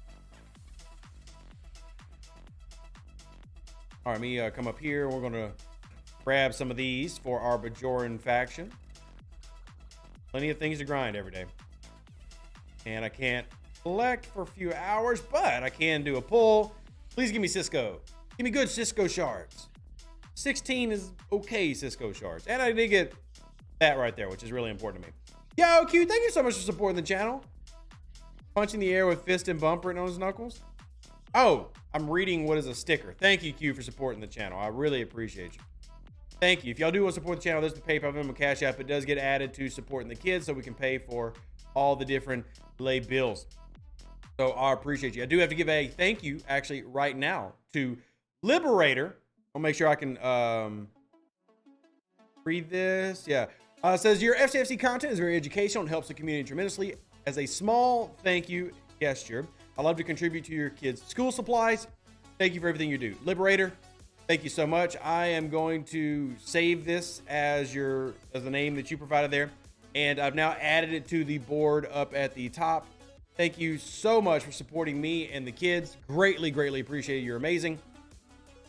All right, let me come up here. We're going to grab some of these for our Bajoran faction. Plenty of things to grind every day. And I can't collect for a few hours, but I can do a pull. Please give me Cisco. Give me good Cisco shards. 16 is okay Cisco shards. And I did get that right there, which is really important to me. Yo, Q, thank you so much for supporting the channel. Punching the air with fist and bump written on his knuckles. Oh, I'm reading what is a sticker. Thank you, Q, for supporting the channel. I really appreciate you. Thank you. If y'all do want to support the channel, there's the PayPal, Venmo, Cash App. It does get added to supporting the kids so we can pay for all the different lay bills. So I appreciate you. I do have to give a thank you, actually, right now to Liberator. I'll make sure I can read this. Yeah. Says, your STFC content is very educational and helps the community tremendously. As a small thank you gesture, I love to contribute to your kids' school supplies. Thank you for everything you do. Liberator, thank you so much. I am going to save this as the name that you provided there. And I've now added it to the board up at the top. Thank you so much for supporting me and the kids. Greatly, greatly appreciate it. You're amazing.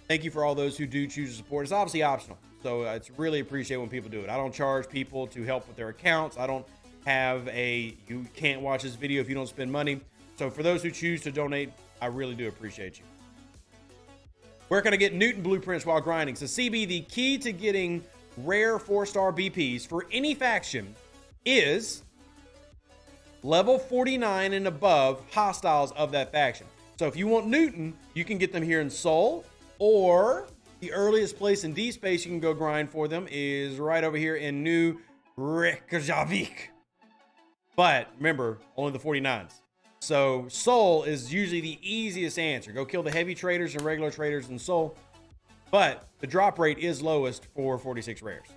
Thank you for all those who do choose to support. It's obviously optional. So it's really appreciated when people do it. I don't charge people to help with their accounts. I don't have you can't watch this video if you don't spend money. So for those who choose to donate, I really do appreciate you. Where can I get Newton blueprints while grinding? So CB, the key to getting rare 4-star BPs for any faction is level 49 and above hostiles of that faction. So if you want Newton, you can get them here in Seoul, or the earliest place in D space you can go grind for them is right over here in New Reykjavik. But remember, only the 49s. So Seoul is usually the easiest answer. Go kill the heavy traders and regular traders in Seoul. But the drop rate is lowest for 46 rares.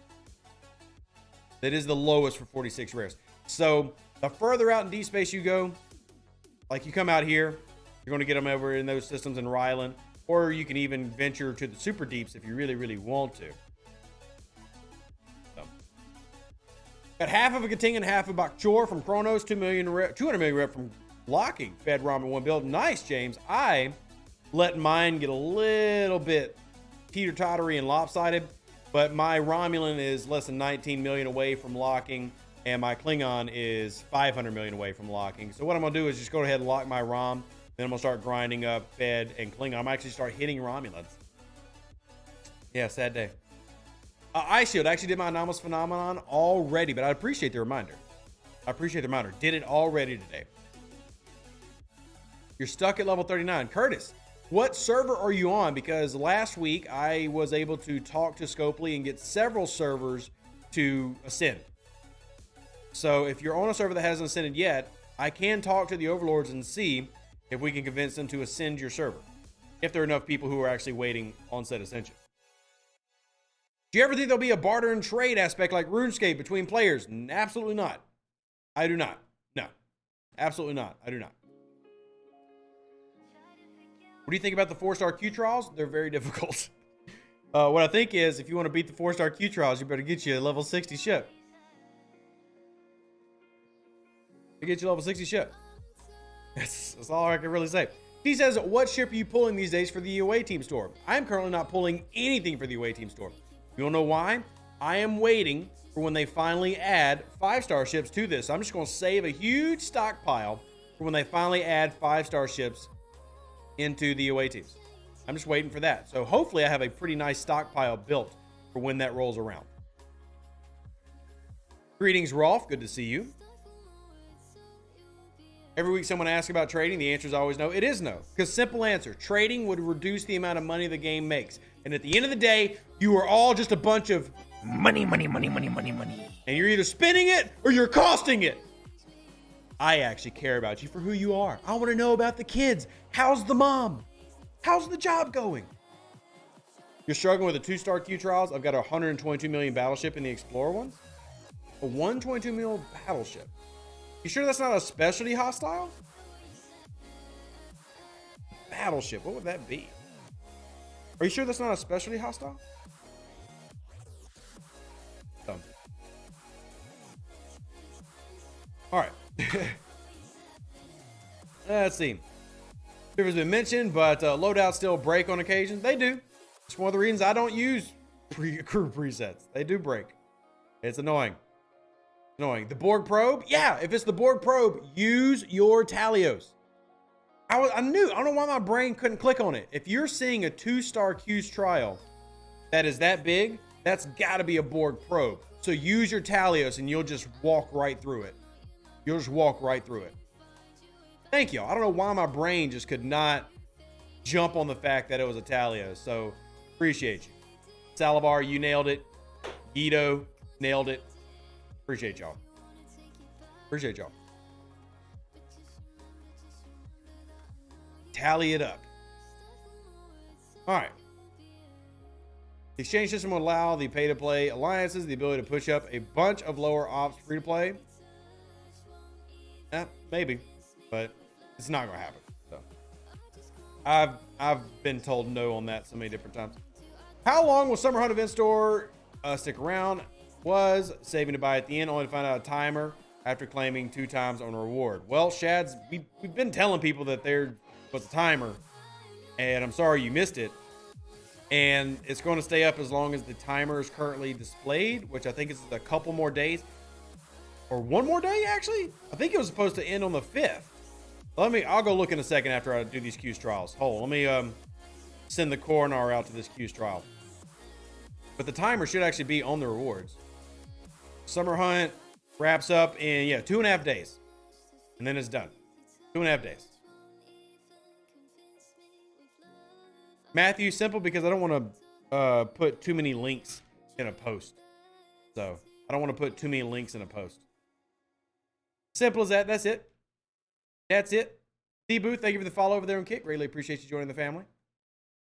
That is the lowest for 46 rares. So the further out in D space you go, like you come out here, you're going to get them over in those systems in Ryland. Or you can even venture to the super deeps if you really, really want to. So. Got half of a Katinga, half of Bakchor from Chronos, 200 million rep from Locking. Fed Ramen 1 build. Nice, James. I let mine get a little bit teeter-tottery and lopsided, but my Romulan is less than 19 million away from locking, and my Klingon is 500 million away from locking. So what I'm going to do is just go ahead and lock my Rom. Then I'm going to start grinding up Fed and Klingon. I'm actually start hitting Romulans. Yeah, sad day. Ice Shield actually did my Anomalous phenomenon already, but I appreciate the reminder. Did it already today. You're stuck at level 39. Curtis, what server are you on? Because last week I was able to talk to Scopely and get several servers to ascend. So if you're on a server that hasn't ascended yet, I can talk to the overlords and see if we can convince them to ascend your server. if there are enough people who are actually waiting on said Ascension. Do you ever think there'll be a barter and trade aspect like RuneScape between players? Absolutely not. I do not. No. Absolutely not. I do not. What do you think about the 4-star Q trials? They're very difficult. What I think is, if you want to beat the 4-star Q trials, you better get you a level 60 ship. Get you a level 60 ship. That's all I can really say. He says, what ship are you pulling these days for the away team store? I am currently not pulling anything for the away team store. You don't know why? I am waiting for when they finally add 5-star ships to this. I'm just going to save a huge stockpile for when they finally add 5-star ships into the away teams. I'm just waiting for that. So hopefully I have a pretty nice stockpile built for when that rolls around. Greetings, Rolf. Good to see you. Every week someone asks about trading. The answer is always no. It is no. Because simple answer. Trading would reduce the amount of money the game makes. And at the end of the day, you are all just a bunch of money. And you're either spending it or you're costing it. I actually care about you for who you are. I want to know about the kids. How's the mom? How's the job going? You're struggling with the 2-star Q trials. I've got a 122 million battleship in the Explorer one. A 122 million battleship. You sure that's not a specialty hostile? Battleship, what would that be? Are you sure that's not a specialty hostile? Dumb. All right. Let's see. It's been mentioned, but loadouts still break on occasion. They do. It's one of the reasons I don't use crew presets. They do break. It's annoying. The Borg probe? Yeah, if it's the Borg probe, use your Talios. I don't know why my brain couldn't click on it. If you're seeing a 2-star Q's trial that is that big, that's got to be a Borg probe. So use your Talios and you'll just walk right through it. You'll just walk right through it. Thank you. I don't know why my brain just could not jump on the fact that it was a Talios. So appreciate you. Salivar, you nailed it. Guido, nailed it. Appreciate y'all. Appreciate y'all. Tally it up. All right. The exchange system will allow the pay-to-play alliances the ability to push up a bunch of lower ops free-to-play. Maybe, but it's not going to happen. So I've been told no on that so many different times. How long will Summer Hunt Event Store stick around? Was saving to buy at the end, only to find out a timer after claiming 2 times on a reward. Well, Shads, we've been telling people that there was a timer, and I'm sorry you missed it. And it's going to stay up as long as the timer is currently displayed, which I think is a couple more days. Or one more day, actually? I think it was supposed to end on the 5th. I'll go look in a second after I do these Q's trials. Hold on, let me send the coroner out to this Q's trial. But the timer should actually be on the rewards. Summer Hunt wraps up in, 2.5 days. And then it's done. 2.5 days. Matthew, simple because I don't want to put too many links in a post. So I don't want to put too many links in a post. Simple as that. That's it. That's it. D-Booth, thank you for the follow over there on Kick. Greatly appreciate you joining the family.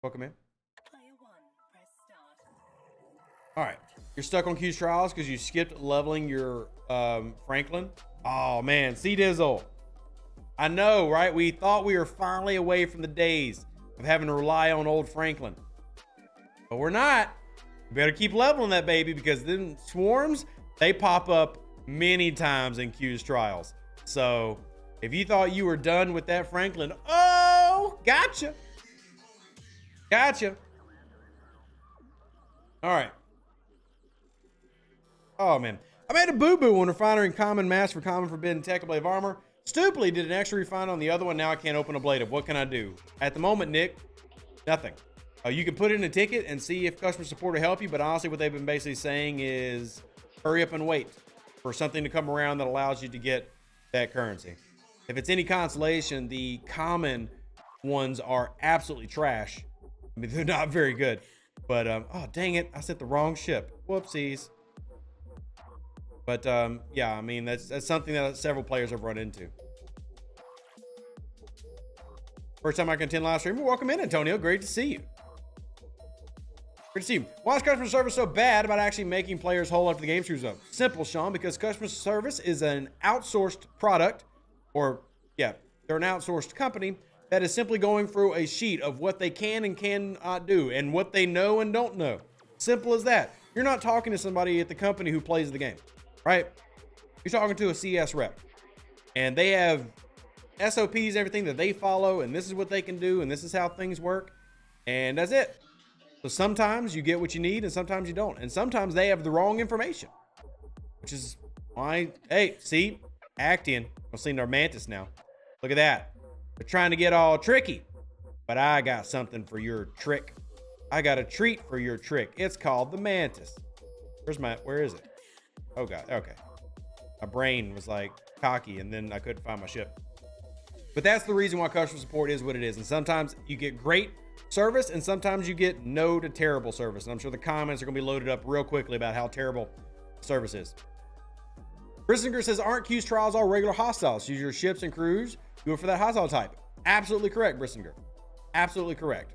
Welcome in. All right. You're stuck on Q's trials because you skipped leveling your Franklin. Oh, man. C-Dizzle. I know, right? We thought we were finally away from the days of having to rely on old Franklin. But we're not. You better keep leveling that baby because then swarms, they pop up many times in Q's trials. So if you thought you were done with that Franklin, oh, gotcha. Gotcha. All right. Oh, man. I made a boo-boo on refinery and common mass for common forbidden tech blade of armor. Stupidly did an extra refine on the other one. Now I can't open a blade of. What can I do? At the moment, Nick, nothing. You can put in a ticket and see if customer support will help you. But honestly, what they've been basically saying is hurry up and wait for something to come around that allows you to get that currency. If it's any consolation, the common ones are absolutely trash. I mean, they're not very good. But, oh, dang it. I set the wrong ship. Whoopsies. But, yeah, I mean, that's something that several players have run into. First time I can attend live stream. Welcome in, Antonio. Great to see you. Great to see you. Why is customer service so bad about actually making players whole after the game screws up? Simple, Sean, because customer service is an outsourced product, or yeah, they're an outsourced company that is simply going through a sheet of what they can and cannot do and what they know and don't know. Simple as that. You're not talking to somebody at the company who plays the game, right? You're talking to a CS rep, and they have SOPs, everything that they follow, and this is what they can do, and this is how things work, and that's it. So sometimes you get what you need, and sometimes you don't, and sometimes they have the wrong information, which is why, hey, see, acting. I'm seeing our mantis now. Look at that. They're trying to get all tricky, but I got something for your trick. I got a treat for your trick. It's called the mantis. Where is it? Oh God, okay. My brain was like cocky, and then I couldn't find my ship. But that's the reason why customer support is what it is. And sometimes you get great service, and sometimes you get no to terrible service. And I'm sure the comments are gonna be loaded up real quickly about how terrible service is. Brissinger says, aren't Q's trials all regular hostiles? Use your ships and crews, do it for that hostile type. Absolutely correct, Brissinger. Absolutely correct.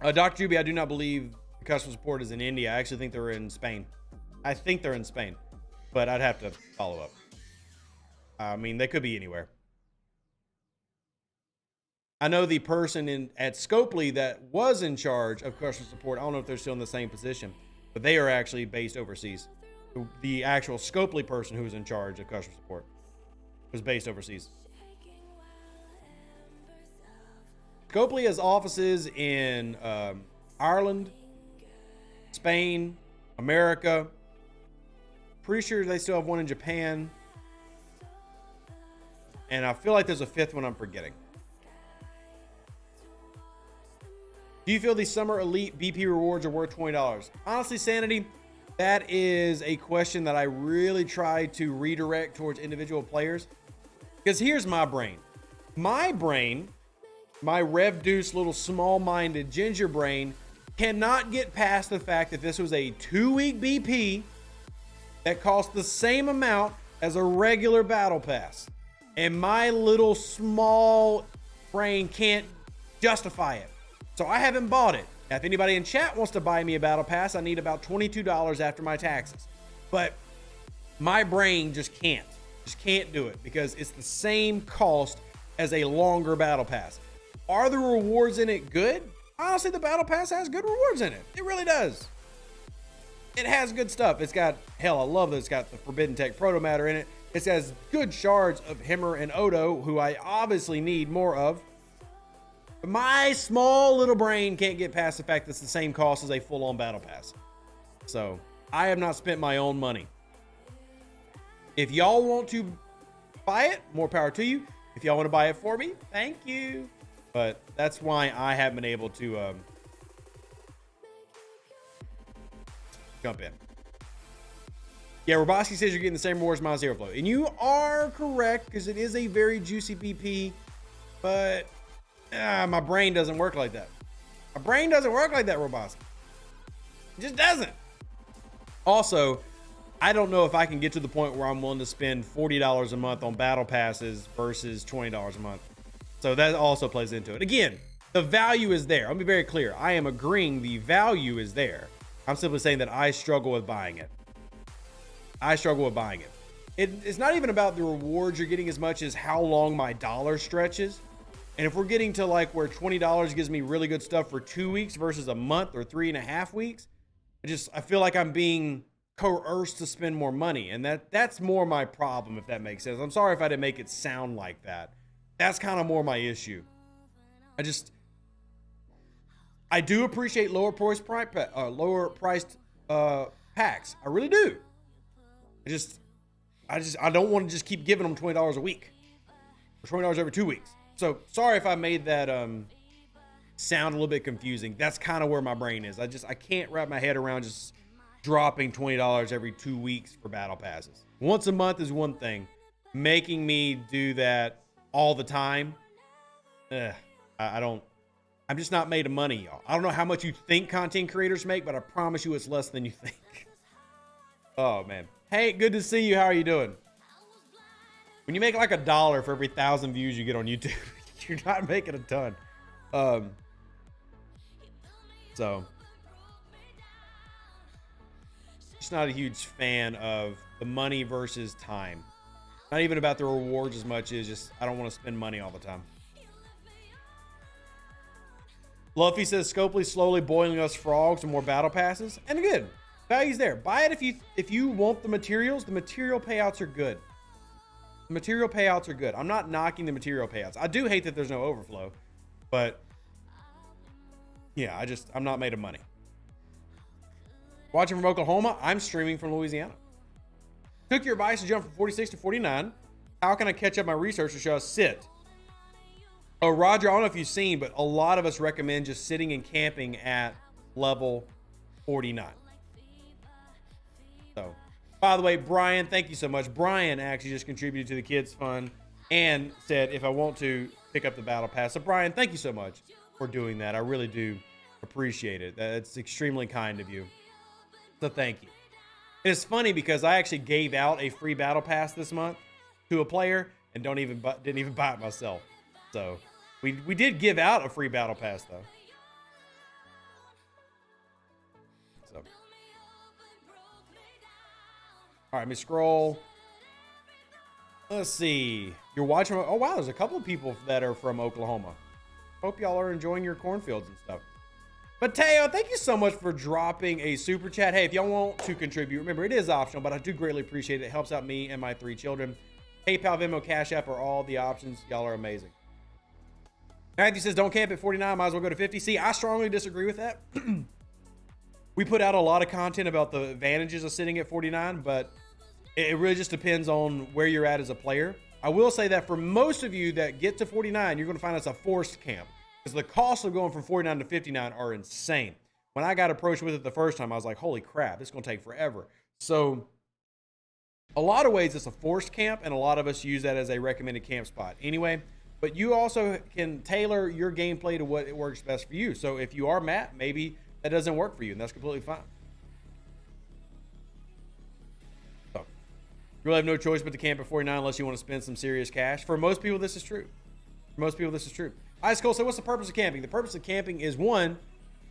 Dr. Juby, I do not believe the customer support is in India. I actually think they're in Spain. I think they're in Spain, but I'd have to follow up. I mean, they could be anywhere. I know the person at Scopely that was in charge of customer support. I don't know if they're still in the same position, but they are actually based overseas. The actual Scopely person who was in charge of customer support was based overseas. Scopely has offices in Ireland, Spain, America. Pretty sure they still have one in Japan. And I feel like there's a fifth one I'm forgetting. Do you feel these summer elite BP rewards are worth $20? Honestly, Sanity, that is a question that I really try to redirect towards individual players. Because here's my brain. My brain, my rev-deuce little small-minded ginger brain, cannot get past the fact that this was a 2-week BP that cost the same amount as a regular battle pass. And my little small brain can't justify it. So I haven't bought it. Now, if anybody in chat wants to buy me a battle pass, I need about $22 after my taxes. But my brain just can't do it because it's the same cost as a longer battle pass. Are the rewards in it good? Honestly, the battle pass has good rewards in it. It really does. It has good stuff. It's got, hell, I love that it's got the Forbidden Tech Proto Matter in it. It has good shards of Himmer and Odo, who I obviously need more of. But my small little brain can't get past the fact that it's the same cost as a full-on battle pass. So I have not spent my own money. If y'all want to buy it, more power to you. If y'all want to buy it for me, thank you. But that's why I haven't been able to jump in. Yeah, Roboski says you're getting the same rewards as my Zero Flow. And you are correct, because it is a very juicy BP. But my brain doesn't work like that. My brain doesn't work like that, Roboski. It just doesn't. Also, I don't know if I can get to the point where I'm willing to spend $40 a month on battle passes versus $20 a month. So that also plays into it. Again, the value is there. I'll be very clear. I am agreeing the value is there. I'm simply saying that I struggle with buying it. I struggle with buying it. It's not even about the rewards you're getting as much as how long my dollar stretches. And if we're getting to like where $20 gives me really good stuff for 2 weeks versus a month or 3.5 weeks, I feel like I'm being coerced to spend more money. And that's more my problem, if that makes sense. I'm sorry if I didn't make it sound like that. That's kind of more my issue. I do appreciate lower priced packs. I really do. I don't want to just keep giving them $20 a week or $20 every 2 weeks. So sorry if I made that sound a little bit confusing. That's kind of where my brain is. I can't wrap my head around just dropping $20 every 2 weeks for battle passes. Once a month is one thing. Making me do that all the time, I'm just not made of money, y'all. I don't know how much you think content creators make, but I promise you it's less than you think. Oh, man. Hey, good to see you. How are you doing? When you make like $1 for every 1,000 views you get on YouTube, You're not making a ton. So just not a huge fan of the money versus time. Not even about the rewards as much as just I don't want to spend money all the time. Luffy says Scopely slowly boiling us frogs and more battle passes. And good. Value's there. Buy it if you want the materials. The material payouts are good. The material payouts are good. I'm not knocking the material payouts. I do hate that there's no overflow. But yeah, I'm not made of money. Watching from Oklahoma, I'm streaming from Louisiana. Took your advice to jump from 46 to 49. How can I catch up my research to show us sit? Oh, Roger, I don't know if you've seen, but a lot of us recommend just sitting and camping at level 49. So, by the way, Brian, thank you so much. Brian actually just contributed to the Kids Fund and said if I want to pick up the battle pass. So, Brian, thank you so much for doing that. I really do appreciate it. That's extremely kind of you. So, thank you. And it's funny because I actually gave out a free battle pass this month to a player and didn't even buy it myself. So, we did give out a free battle pass though. So, all right, let me scroll. Let's see. You're watching. Oh wow, there's a couple of people that are from Oklahoma. Hope y'all are enjoying your cornfields and stuff. Mateo, thank you so much for dropping a super chat. Hey, if y'all want to contribute, remember it is optional, but I do greatly appreciate it. It helps out me and my 3 children. PayPal, Venmo, Cash App are all the options. Y'all are amazing. Matthew says, don't camp at 49, might as well go to 50. See, I strongly disagree with that. We put out a lot of content about the advantages of sitting at 49, but it really just depends on where you're at as a player. I will say that for most of you that get to 49, you're going to find it's a forced camp because the costs of going from 49 to 59 are insane. When I got approached with it the first time, I was like, holy crap, this is going to take forever. So a lot of ways it's a forced camp, and a lot of us use that as a recommended camp spot anyway. But you also can tailor your gameplay to what works best for you. So if you are Matt, maybe that doesn't work for you, and that's completely fine. So you really have no choice but to camp at 49 unless you want to spend some serious cash. For most people, this is true. For most people, this is true. Ice Cold, so what's the purpose of camping? The purpose of camping is, one,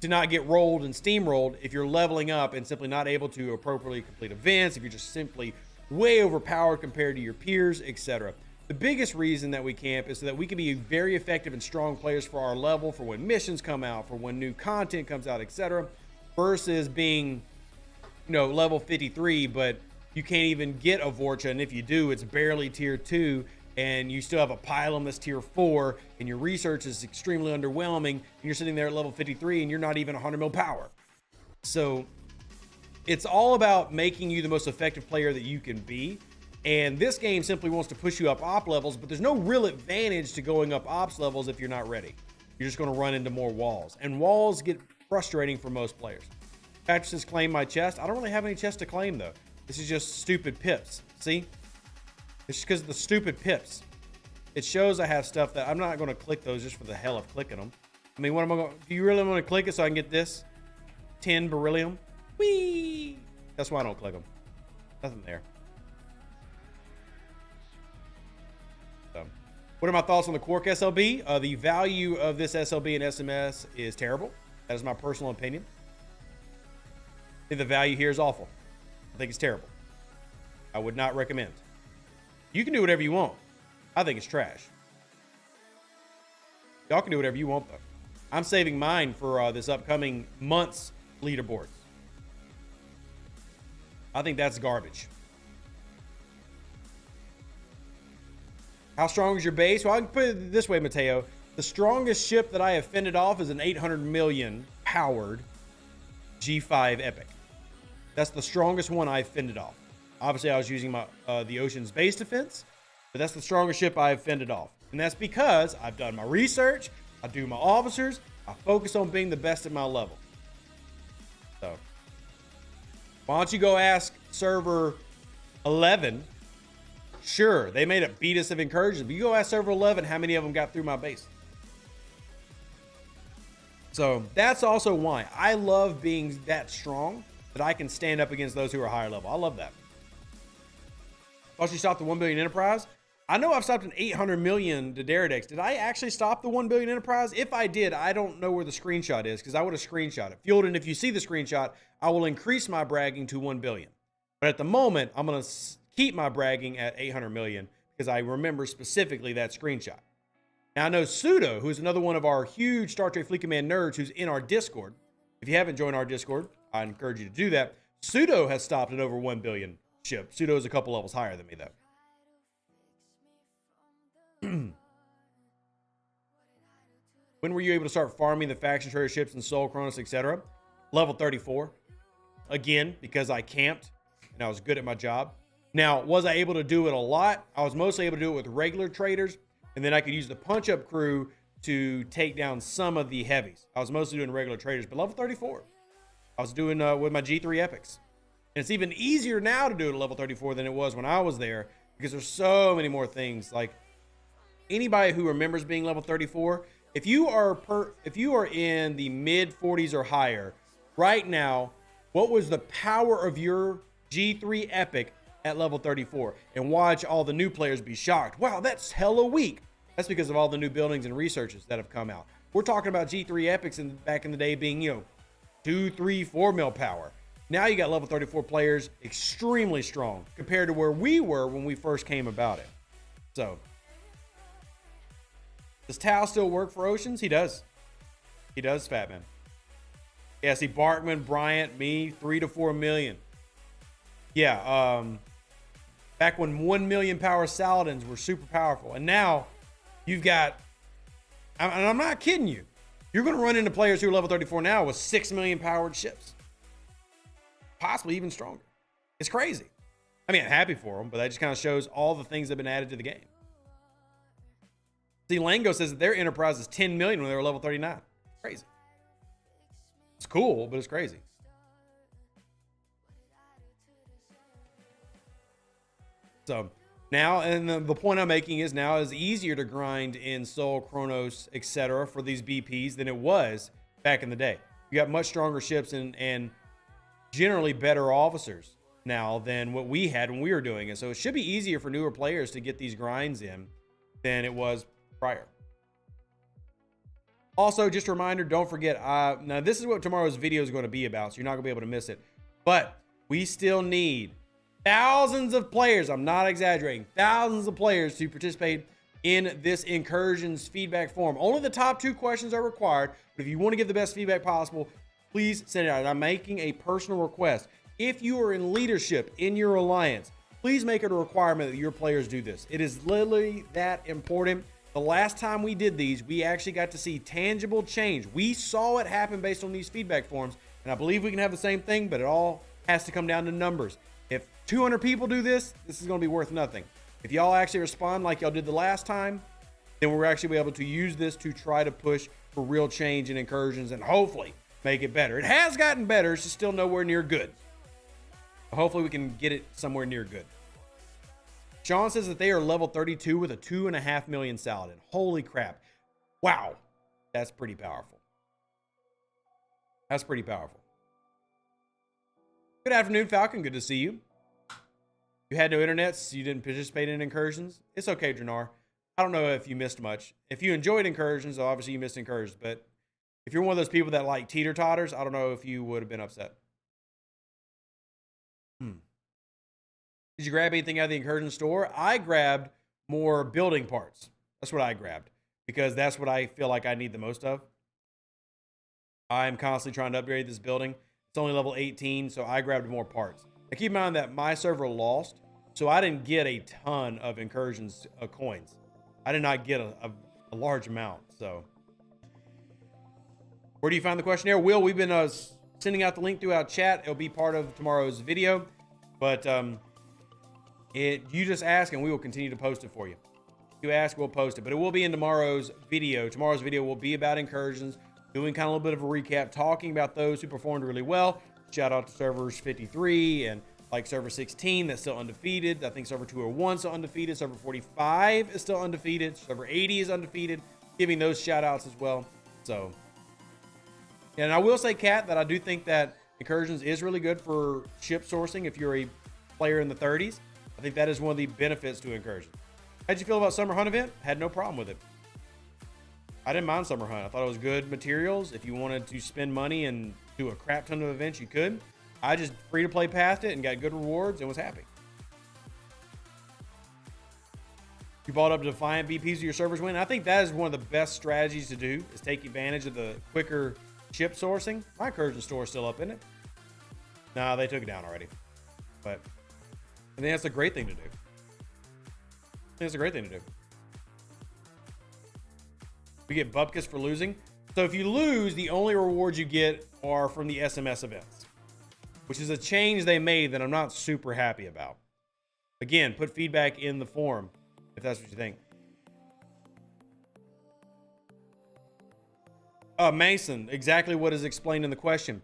to not get rolled and steamrolled if you're leveling up and simply not able to appropriately complete events, if you're just simply way overpowered compared to your peers, etc. The biggest reason that we camp is so that we can be very effective and strong players for our level, for when missions come out, for when new content comes out, etc. Versus being, level 53, but you can't even get a Vorcha, and if you do, it's barely tier 2, and you still have a Pylum that's tier 4, and your research is extremely underwhelming, and you're sitting there at level 53, and you're not even 100 mil power. So it's all about making you the most effective player that you can be. And this game simply wants to push you up op levels, but there's no real advantage to going up ops levels if you're not ready. You're just going to run into more walls, and walls get frustrating for most players. Patrick says, claim my chest. I don't really have any chest to claim though. This is just stupid pips. See? It's just because of the stupid pips. It shows I have stuff that I'm not going to click those just for the hell of clicking them. I mean, what am I going to, do you really want to click it so I can get this? 10 beryllium? Whee! That's why I don't click them. Nothing there. What are my thoughts on the Quark SLB? The value of this SLB and SMS is terrible. That is my personal opinion. I think the value here is awful. I think it's terrible. I would not recommend. You can do whatever you want. I think it's trash. Y'all can do whatever you want, though. I'm saving mine for this upcoming month's leaderboards. I think that's garbage. How strong is your base? Well, I can put it this way, Mateo. The strongest ship that I have fended off is an 800 million powered G5 Epic. That's the strongest one I've fended off. Obviously, I was using my the Ocean's base defense, but that's the strongest ship I've fended off. And that's because I've done my research, I do my officers, I focus on being the best at my level. So, why don't you go ask server 11? Sure, they made it beat us of Incursion, but you go ask server 11 how many of them got through my base. So that's also why I love being that strong that I can stand up against those who are higher level. I love that. Once you stop the 1 billion enterprise, I know I've stopped an 800 million to Daradex. Did I actually stop the 1 billion enterprise? If I did, I don't know where the screenshot is because I would have screenshot it. Fueled, and if you see the screenshot, I will increase my bragging to 1 billion. But at the moment, I'm going to keep my bragging at 800 million because I remember specifically that screenshot. Now, I know Pseudo, who's another one of our huge Star Trek Fleet Command nerds who's in our Discord. If you haven't joined our Discord, I encourage you to do that. Pseudo has stopped at over 1 billion ship. Pseudo is a couple levels higher than me, though. When were you able to start farming the faction trader ships and Sol, Kronos, etc.? Level 34. Again, because I camped and I was good at my job. Now, was I able to do it a lot? I was mostly able to do it with regular traders, and then I could use the punch-up crew to take down some of the heavies. I was mostly doing regular traders, but level 34. I was doing with my G3 epics. And it's even easier now to do it at level 34 than it was when I was there because there's so many more things. Like, anybody who remembers being level 34, if you are in the mid 40s or higher right now, what was the power of your G3 epic at level 34? And watch all the new players be shocked. Wow, that's hella weak. That's because of all the new buildings and researches that have come out. We're talking about G3 epics back in the day being, 2, 3, 4 mil power. Now you got level 34 players extremely strong compared to where we were when we first came about it. So, does Tao still work for Oceans? He does. He does, Fat Man. Yeah, see, Barkman, Bryant, me, 3 to 4 million. Yeah, back when 1 million power Saladins were super powerful. And now you've got, and I'm not kidding you, you're going to run into players who are level 34 now with 6 million powered ships. Possibly even stronger. It's crazy. I mean, I'm happy for them, but that just kind of shows all the things that have been added to the game. See, Lango says that their enterprise is 10 million when they were level 39. Crazy. It's cool, but it's crazy. So now, and the point I'm making is now is easier to grind in Sol, Kronos, etc. for these BPs than it was back in the day. You got much stronger ships and generally better officers now than what we had when we were doing it. So it should be easier for newer players to get these grinds in than it was prior. Also, just a reminder, don't forget, now this is what tomorrow's video is going to be about, so you're not going to be able to miss it. But we still need thousands of players, I'm not exaggerating, thousands of players to participate in this Incursion's feedback forum. Only the top 2 questions are required, but if you want to give the best feedback possible, please send it out. And I'm making a personal request. If you are in leadership in your alliance, please make it a requirement that your players do this. It is literally that important. The last time we did these, we actually got to see tangible change. We saw it happen based on these feedback forums, and I believe we can have the same thing, but it all has to come down to numbers. If 200 people do this, this is going to be worth nothing. If y'all actually respond like y'all did the last time, then we're actually be able to use this to try to push for real change in Incursions and hopefully make it better. It has gotten better, it's just still nowhere near good. Hopefully we can get it somewhere near good. Sean says that they are level 32 with a 2.5 million Saladin. Holy crap. Wow. That's pretty powerful. That's pretty powerful. Good afternoon, Falcon. Good to see you. You had no internet, so you didn't participate in Incursions. It's okay, Dranar. I don't know if you missed much. If you enjoyed Incursions, obviously you missed Incursions, but if you're one of those people that like teeter-totters, I don't know if you would have been upset. Did you grab anything out of the Incursion store? I grabbed more building parts. That's what I grabbed because that's what I feel like I need the most of. I'm constantly trying to upgrade this building. It's only level 18, so I grabbed more parts. Now keep in mind that my server lost, so I didn't get a ton of Incursions coins. I did not get a large amount, so. Where do you find the questionnaire? Will, we've been sending out the link throughout chat. It'll be part of tomorrow's video, but you just ask and we will continue to post it for you. If you ask, we'll post it, but it will be in tomorrow's video. Tomorrow's video will be about Incursions, doing kind of a little bit of a recap, talking about those who performed really well. Shout out to servers 53 and like server 16 that's still undefeated. I think server 201 is still undefeated. Server 45 is still undefeated. Server 80 is undefeated. Giving those shout outs as well. So, and I will say, Kat, that I do think that Incursions is really good for ship sourcing if you're a player in the 30s. I think that is one of the benefits to Incursion. How'd you feel about Summer Hunt event? Had no problem with it. I didn't mind Summer Hunt. I thought it was good materials. If you wanted to spend money and do a crap ton of events, you could. I just free to play past it and got good rewards and was happy. You bought up Defiant VPs of your servers win. I think that is one of the best strategies to do, is take advantage of the quicker ship sourcing. My Incursion store is still up, isn't it? Nah, they took it down already. But I think that's a great thing to do. I think it's a great thing to do. We get bupkis for losing. So if you lose, the only rewards you get are from the SMS events, which is a change they made that I'm not super happy about. Again, put feedback in the forum if that's what you think. Mason, exactly what is explained in the question.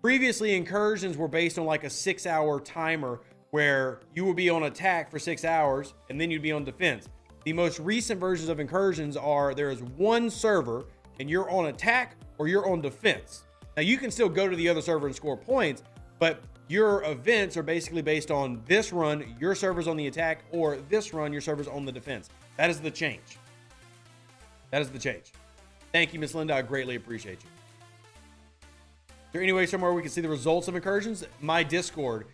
Previously, incursions were based on like a 6-hour timer where you would be on attack for 6 hours and then you'd be on defense. The most recent versions of incursions are there is one server and you're on attack or you're on defense. Now you can still go to the other server and score points, but your events are basically based on this run, your server's on the attack, or this run, your server's on the defense. That is the change. That is the change. Thank you, Miss Linda. I greatly appreciate you. Is there any way somewhere we can see the results of incursions? My Discord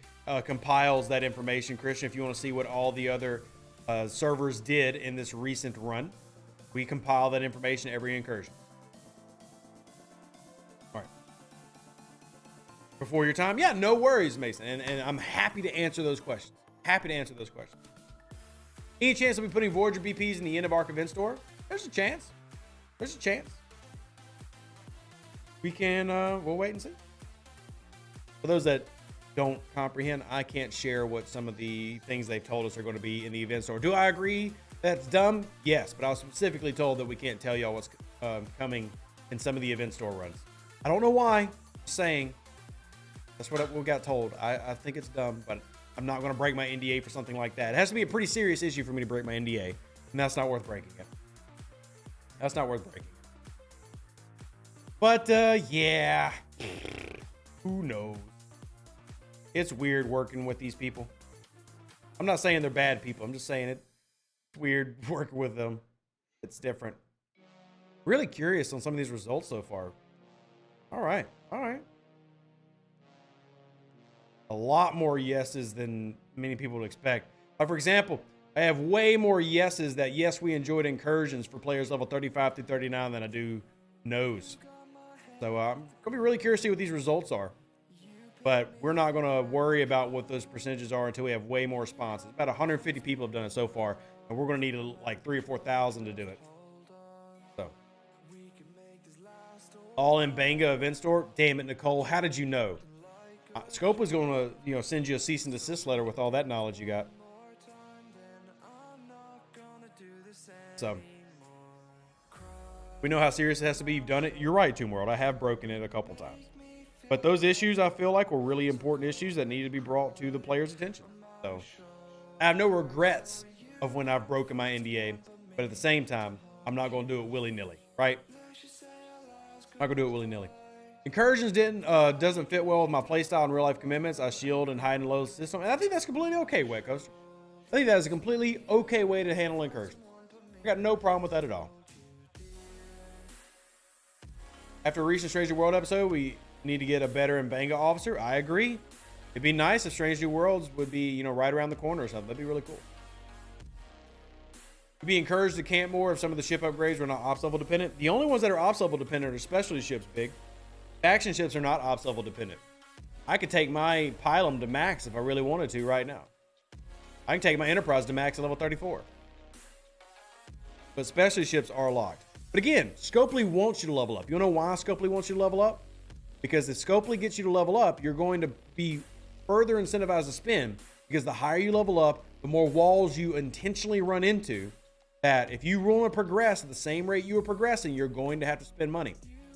compiles that information, Christian. If you want to see what all the other servers did in this recent run, we compile that information every incursion. All right. Before your time? Yeah, no worries, Mason. And I'm happy to answer those questions. Happy to answer those questions. Any chance of me putting Voyager BPs in the end of Arc event store? There's a chance. There's a chance. We can, we'll wait and see. For those that don't comprehend, I can't share what some of the things they've told us are going to be in the event store. Do I agree that's dumb? Yes, but I was specifically told that we can't tell y'all what's coming in some of the event store runs. I don't know why. Just saying. That's what we got told. I think it's dumb, but I'm not going to break my NDA for something like that. It has to be a pretty serious issue for me to break my NDA, and that's not worth breaking it. That's not worth breaking. But, yeah. Who knows? It's weird working with these people. I'm not saying they're bad people. I'm just saying it's weird working with them. It's different. Really curious on some of these results so far. All right. All right. A lot more yeses than many people would expect. For example, I have way more yeses that yes, we enjoyed incursions for players level 35 through 39 than I do no's. So I'm going to be really curious to see what these results are. But we're not going to worry about what those percentages are until we have way more responses. About 150 people have done it so far, and we're going to need like 3,000 or 4,000 to do it. So, all in Banga event store. Damn it, Nicole! How did you know? Scope was going to, send you a cease and desist letter with all that knowledge you got. So, we know how serious it has to be. You've done it. You're right, Tomb World. I have broken it a couple times. But those issues, I feel like, were really important issues that needed to be brought to the players' attention. So, I have no regrets of when I've broken my NDA. But at the same time, I'm not going to do it willy-nilly, right? I'm not going to do it willy-nilly. Incursions doesn't fit well with my playstyle and real-life commitments. I shield and hide in low system. And I think that's completely okay, Wet Coaster. I think that is a completely okay way to handle incursions. I got no problem with that at all. After a recent Strange New World episode, we need to get a better Mbanga officer. I agree. It'd be nice if Strange New Worlds would be, right around the corner or something. That'd be really cool. We'd be encouraged to camp more if some of the ship upgrades were not ops level dependent. The only ones that are ops level dependent are specialty ships, Big. Faction ships are not ops level dependent. I could take my Pylum to max if I really wanted to right now. I can take my Enterprise to max at level 34. But specialty ships are locked. But again, Scopely wants you to level up. You know why Scopely wants you to level up? Because if Scopely gets you to level up, you're going to be further incentivized to spend, because the higher you level up, the more walls you intentionally run into, that if you want to progress at the same rate you were progressing, you're going to have to spend money.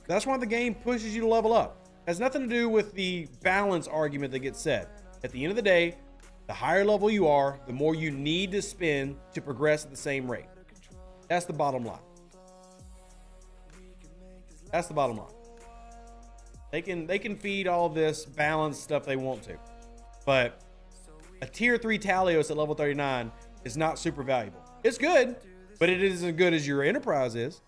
That's why the game pushes you to level up. It has nothing to do with the balance argument that gets said. At the end of the day, the higher level you are, the more you need to spend to progress at the same rate. That's the bottom line. That's the bottom line. They can feed all this balanced stuff they want to. But a tier 3 Talios at level 39 is not super valuable. It's good, but it isn't as good as your Enterprise is.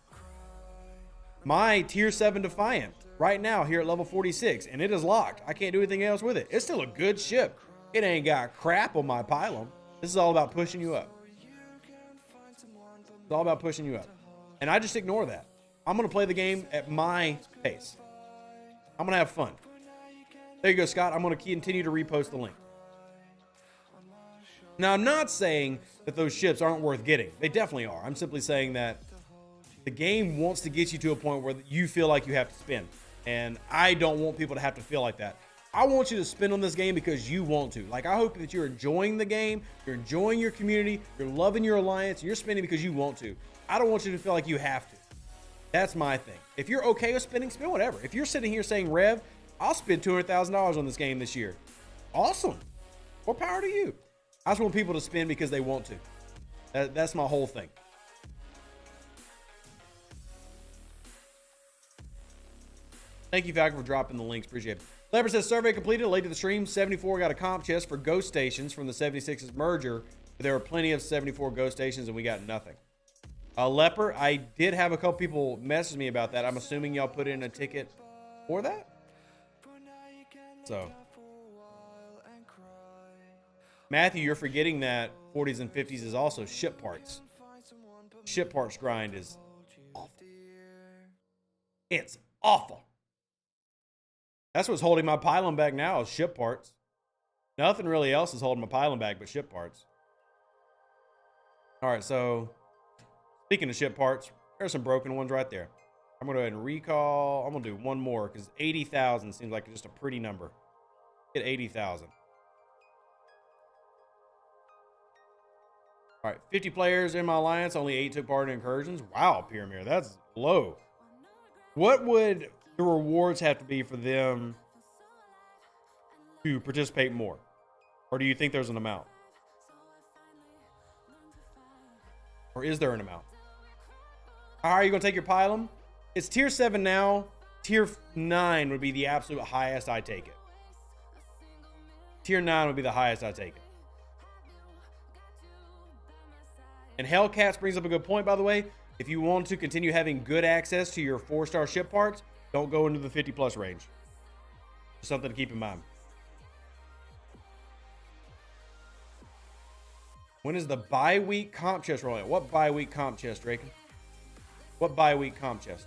My tier 7 Defiant right now here at level 46, and it is locked. I can't do anything else with it. It's still a good ship. It ain't got crap on my pylon. This is all about pushing you up. It's all about pushing you up. And I just ignore that. I'm going to play the game at my pace. I'm going to have fun. There you go, Scott. I'm going to continue to repost the link. Now, I'm not saying that those ships aren't worth getting. They definitely are. I'm simply saying that the game wants to get you to a point where you feel like you have to spend. And I don't want people to have to feel like that. I want you to spend on this game because you want to. Like, I hope that you're enjoying the game, you're enjoying your community, you're loving your alliance, and you're spending because you want to. I don't want you to feel like you have to. That's my thing. If you're okay with spending, spend whatever. If you're sitting here saying, Rev, I'll spend $200,000 on this game this year. Awesome. More power to you. I just want people to spend because they want to. That's my whole thing. Thank you, Falcon, for dropping the links. Appreciate it. Leopard says, survey completed. Late to the stream. 74 got a comp chest for ghost stations from the 76's merger. But there were plenty of 74 ghost stations, and we got nothing. Leopard, I did have a couple people message me about that. I'm assuming y'all put in a ticket for that. So, Matthew, you're forgetting that 40s and 50s is also ship parts. Ship parts grind is awful. It's awful. That's what's holding my pylon back now is ship parts. Nothing really else is holding my pylon back but ship parts. All right, so speaking of ship parts, there's some broken ones right there. I'm going to go ahead and recall. I'm going to do one more because 80,000 seems like just a pretty number. Get 80,000. All right, 50 players in my alliance. Only 8 took part in incursions. Wow, Pyramid, that's low. What would the rewards have to be for them to participate more? Or do you think there's an amount? Or is there an amount? How are you going to take your pylon? It's tier 7 now. Tier 9 would be the absolute highest I take it. Tier 9 would be the highest I take it. And Hellcats brings up a good point, by the way. If you want to continue having good access to your 4-star ship parts, don't go into the 50 plus range. Just something to keep in mind. When is the bi-week comp chest rolling out? What bi-week comp chest, Drake? What bi-week comp chest?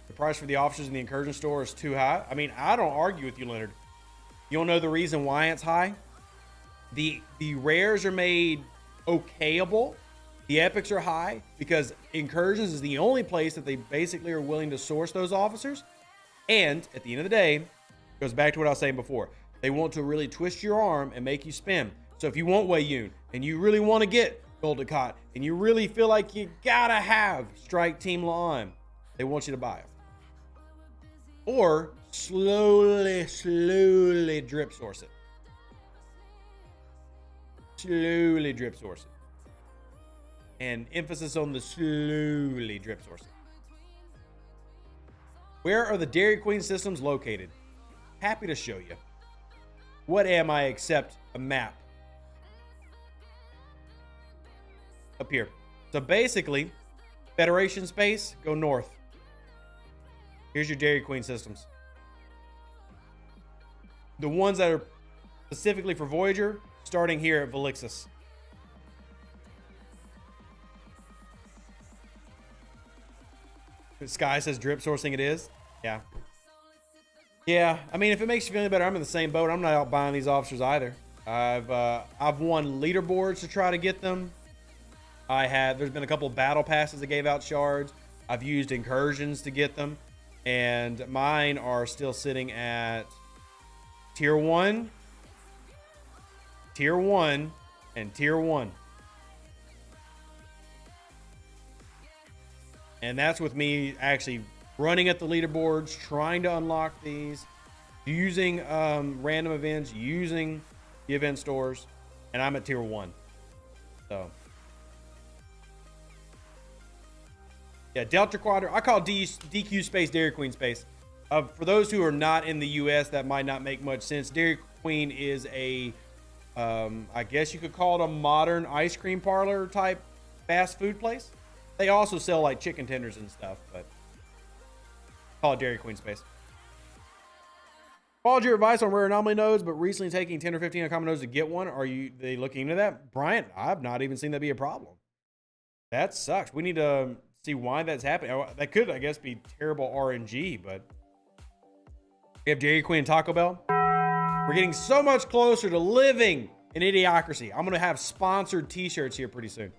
The price for the officers in the Incursion store is too high. I mean, I don't argue with you, Leonard. You don't know the reason why it's high? The rares are made okayable. The epics are high because Incursions is the only place that they basically are willing to source those officers. And at the end of the day, it goes back to what I was saying before. They want to really twist your arm and make you spend. So if you want Wei Yun and you really want to get Gold Ducat and you really feel like you gotta have Strike Team La'an, they want you to buy it. Or slowly drip source it. Slowly drip source it. And emphasis on the slowly drip source it. Where are the Dairy Queen systems located? Happy to show you. What am I except a map? Up here. So basically, Federation space, go north. Here's your Dairy Queen systems. The ones that are specifically for Voyager, starting here at Velixis. Sky says drip sourcing it is. Yeah. Yeah, I mean, if it makes you feel any better, I'm in the same boat. I'm not out buying these officers either. I've won leaderboards to try to get them. There's been a couple of battle passes that gave out shards. I've used incursions to get them. And mine are still sitting at tier 1, tier 1, and tier 1. And that's with me actually running at the leaderboards, trying to unlock these, using random events, using the event stores, and I'm at tier 1. So, yeah, Delta Quadra. I call DQ space Dairy Queen space. For those who are not in the U.S., that might not make much sense. Dairy Queen is a, I guess you could call it a modern ice cream parlor type fast food place. They also sell like chicken tenders and stuff, but call it Dairy Queen space. Followed your advice on rare anomaly nodes, but recently taking 10 or 15 uncommon nodes to get one. Are they looking into that? Bryant, I've not even seen that be a problem. That sucks. We need to see why that's happening. That could, I guess, be terrible RNG, but we have Dairy Queen and Taco Bell. We're getting so much closer to living in idiocracy. I'm going to have sponsored t-shirts here pretty soon.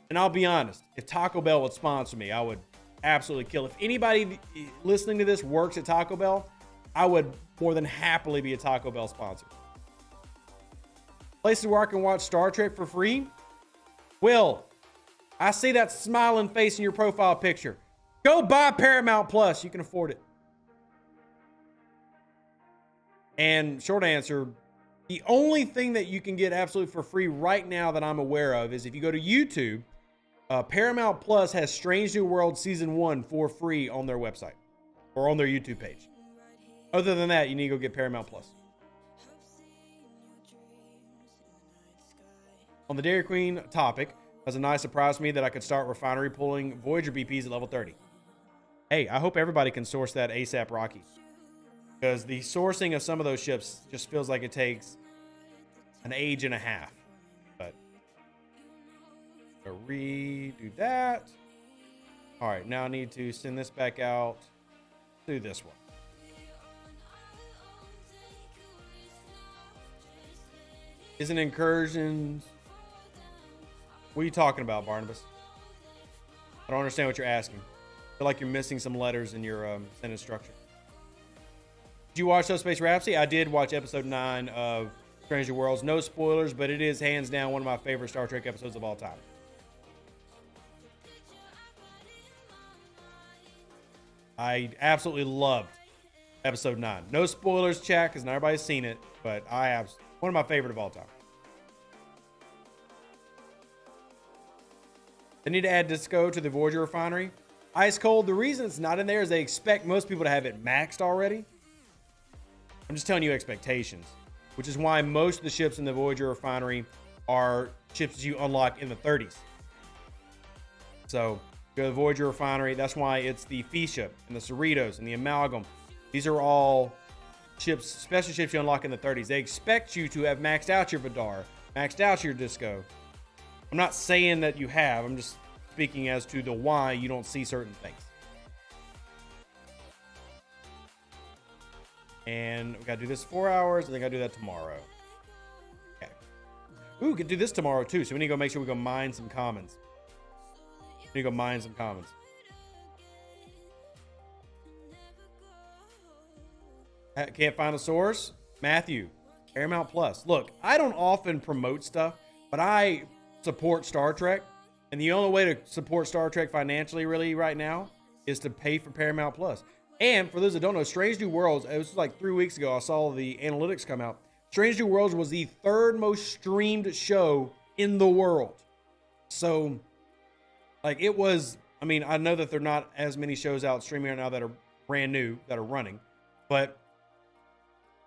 And I'll be honest, if Taco Bell would sponsor me, I would absolutely kill. If anybody listening to this works at Taco Bell, I would more than happily be a Taco Bell sponsor. Places where I can watch Star Trek for free? Will, I see that smiling face in your profile picture. Go buy Paramount Plus. You can afford it. And short answer, the only thing that you can get absolutely for free right now that I'm aware of is if you go to YouTube, Paramount Plus has Strange New World Season 1 for free on their website or on their YouTube page. Other than that, you need to go get Paramount Plus. On the Dairy Queen topic, it was a nice surprise to me that I could start refinery pulling Voyager BPs at level 30. Hey, I hope everybody can source that ASAP Rocky. Because the sourcing of some of those ships just feels like it takes an age and a half. But I'll redo that. All right, now I need to send this back out to this one. Isn't Incursions? What are you talking about, Barnabas? I don't understand what you're asking. I feel like you're missing some letters in your sentence structure. Did you watch Subspace Rhapsody? I did watch episode 9 of Strange New Worlds. No spoilers, but it is hands down one of my favorite Star Trek episodes of all time. I absolutely loved episode 9. No spoilers, chat, because not everybody's seen it, but one of my favorite of all time. They need to add Disco to the Voyager refinery. Ice Cold, the reason it's not in there is they expect most people to have it maxed already. I'm just telling you expectations, which is why most of the ships in the Voyager refinery are ships that you unlock in the 30s. So, go to the Voyager refinery. That's why it's the Fuchsia and the Cerritos and the Amalgam. These are all ships, special ships you unlock in the 30s. They expect you to have maxed out your Vidar, maxed out your Disco. I'm not saying that you have. I'm just speaking as to the why you don't see certain things. And we gotta do this 4 hours. I think I'll do that tomorrow. Okay. Ooh, we can do this tomorrow too. So we need to go make sure we go mine some commons. We need to go mine some commons. Can't find a source? Matthew, Paramount Plus. Look, I don't often promote stuff, but I support Star Trek. And the only way to support Star Trek financially really right now is to pay for Paramount Plus. And for those that don't know, Strange New Worlds, it was like 3 weeks ago, I saw the analytics come out. Strange New Worlds was the 3rd most streamed show in the world. So, like, it was, I mean, I know that there are not as many shows out streaming right now that are brand new, that are running, but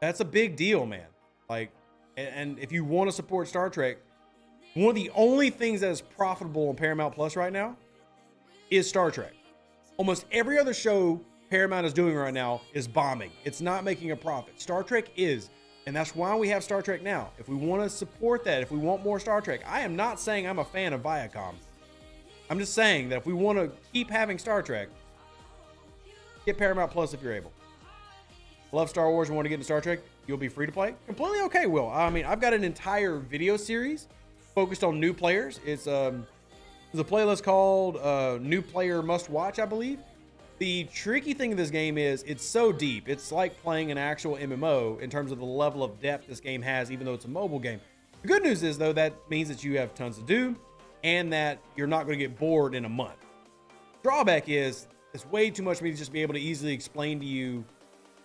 that's a big deal, man. Like, and if you want to support Star Trek, one of the only things that is profitable on Paramount Plus right now is Star Trek. Almost every other show Paramount is doing right now is bombing. It's not making a profit. Star Trek is, and that's why we have Star Trek Now. If we want to support that, if we want more Star Trek, I am not saying I'm a fan of Viacom. I'm just saying that if we want to keep having Star Trek, get Paramount Plus if you're able. Love Star Wars and want to get into Star Trek, you'll be free to play. Completely okay, Will. I mean, I've got an entire video series focused on new players. It's a playlist called New Player Must Watch, I believe. The tricky thing of this game is it's so deep. It's like playing an actual MMO in terms of the level of depth this game has, even though it's a mobile game. The good news is, though, that means that you have tons to do and that you're not going to get bored in a month. Drawback is it's way too much for me to just be able to easily explain to you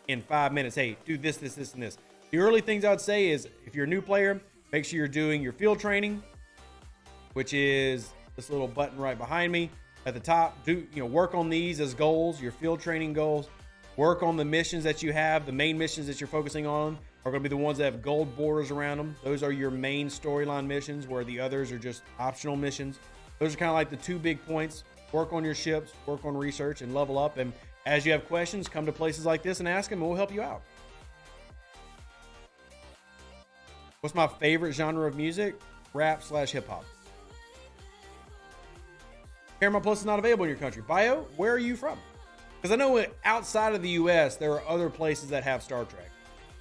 in 5 minutes, hey, do this, this, this, and this. The early things I would say is if you're a new player, make sure you're doing your field training, which is this little button right behind me. at the top. Work on these as goals, your field training goals. Work on the missions that you have. The main missions that you're focusing on are going to be the ones that have gold borders around them. Those are your main storyline missions, where the others are just optional missions. Those are kind of like the 2 big points. Work on your ships, work on research, and level up. And as you have questions, come to places like this and ask them, and we'll help you out. What's my favorite genre of music? Rap/hip hop. Paramount Plus is not available in your country. Bio, where are you from? Because I know outside of the US, there are other places that have Star Trek.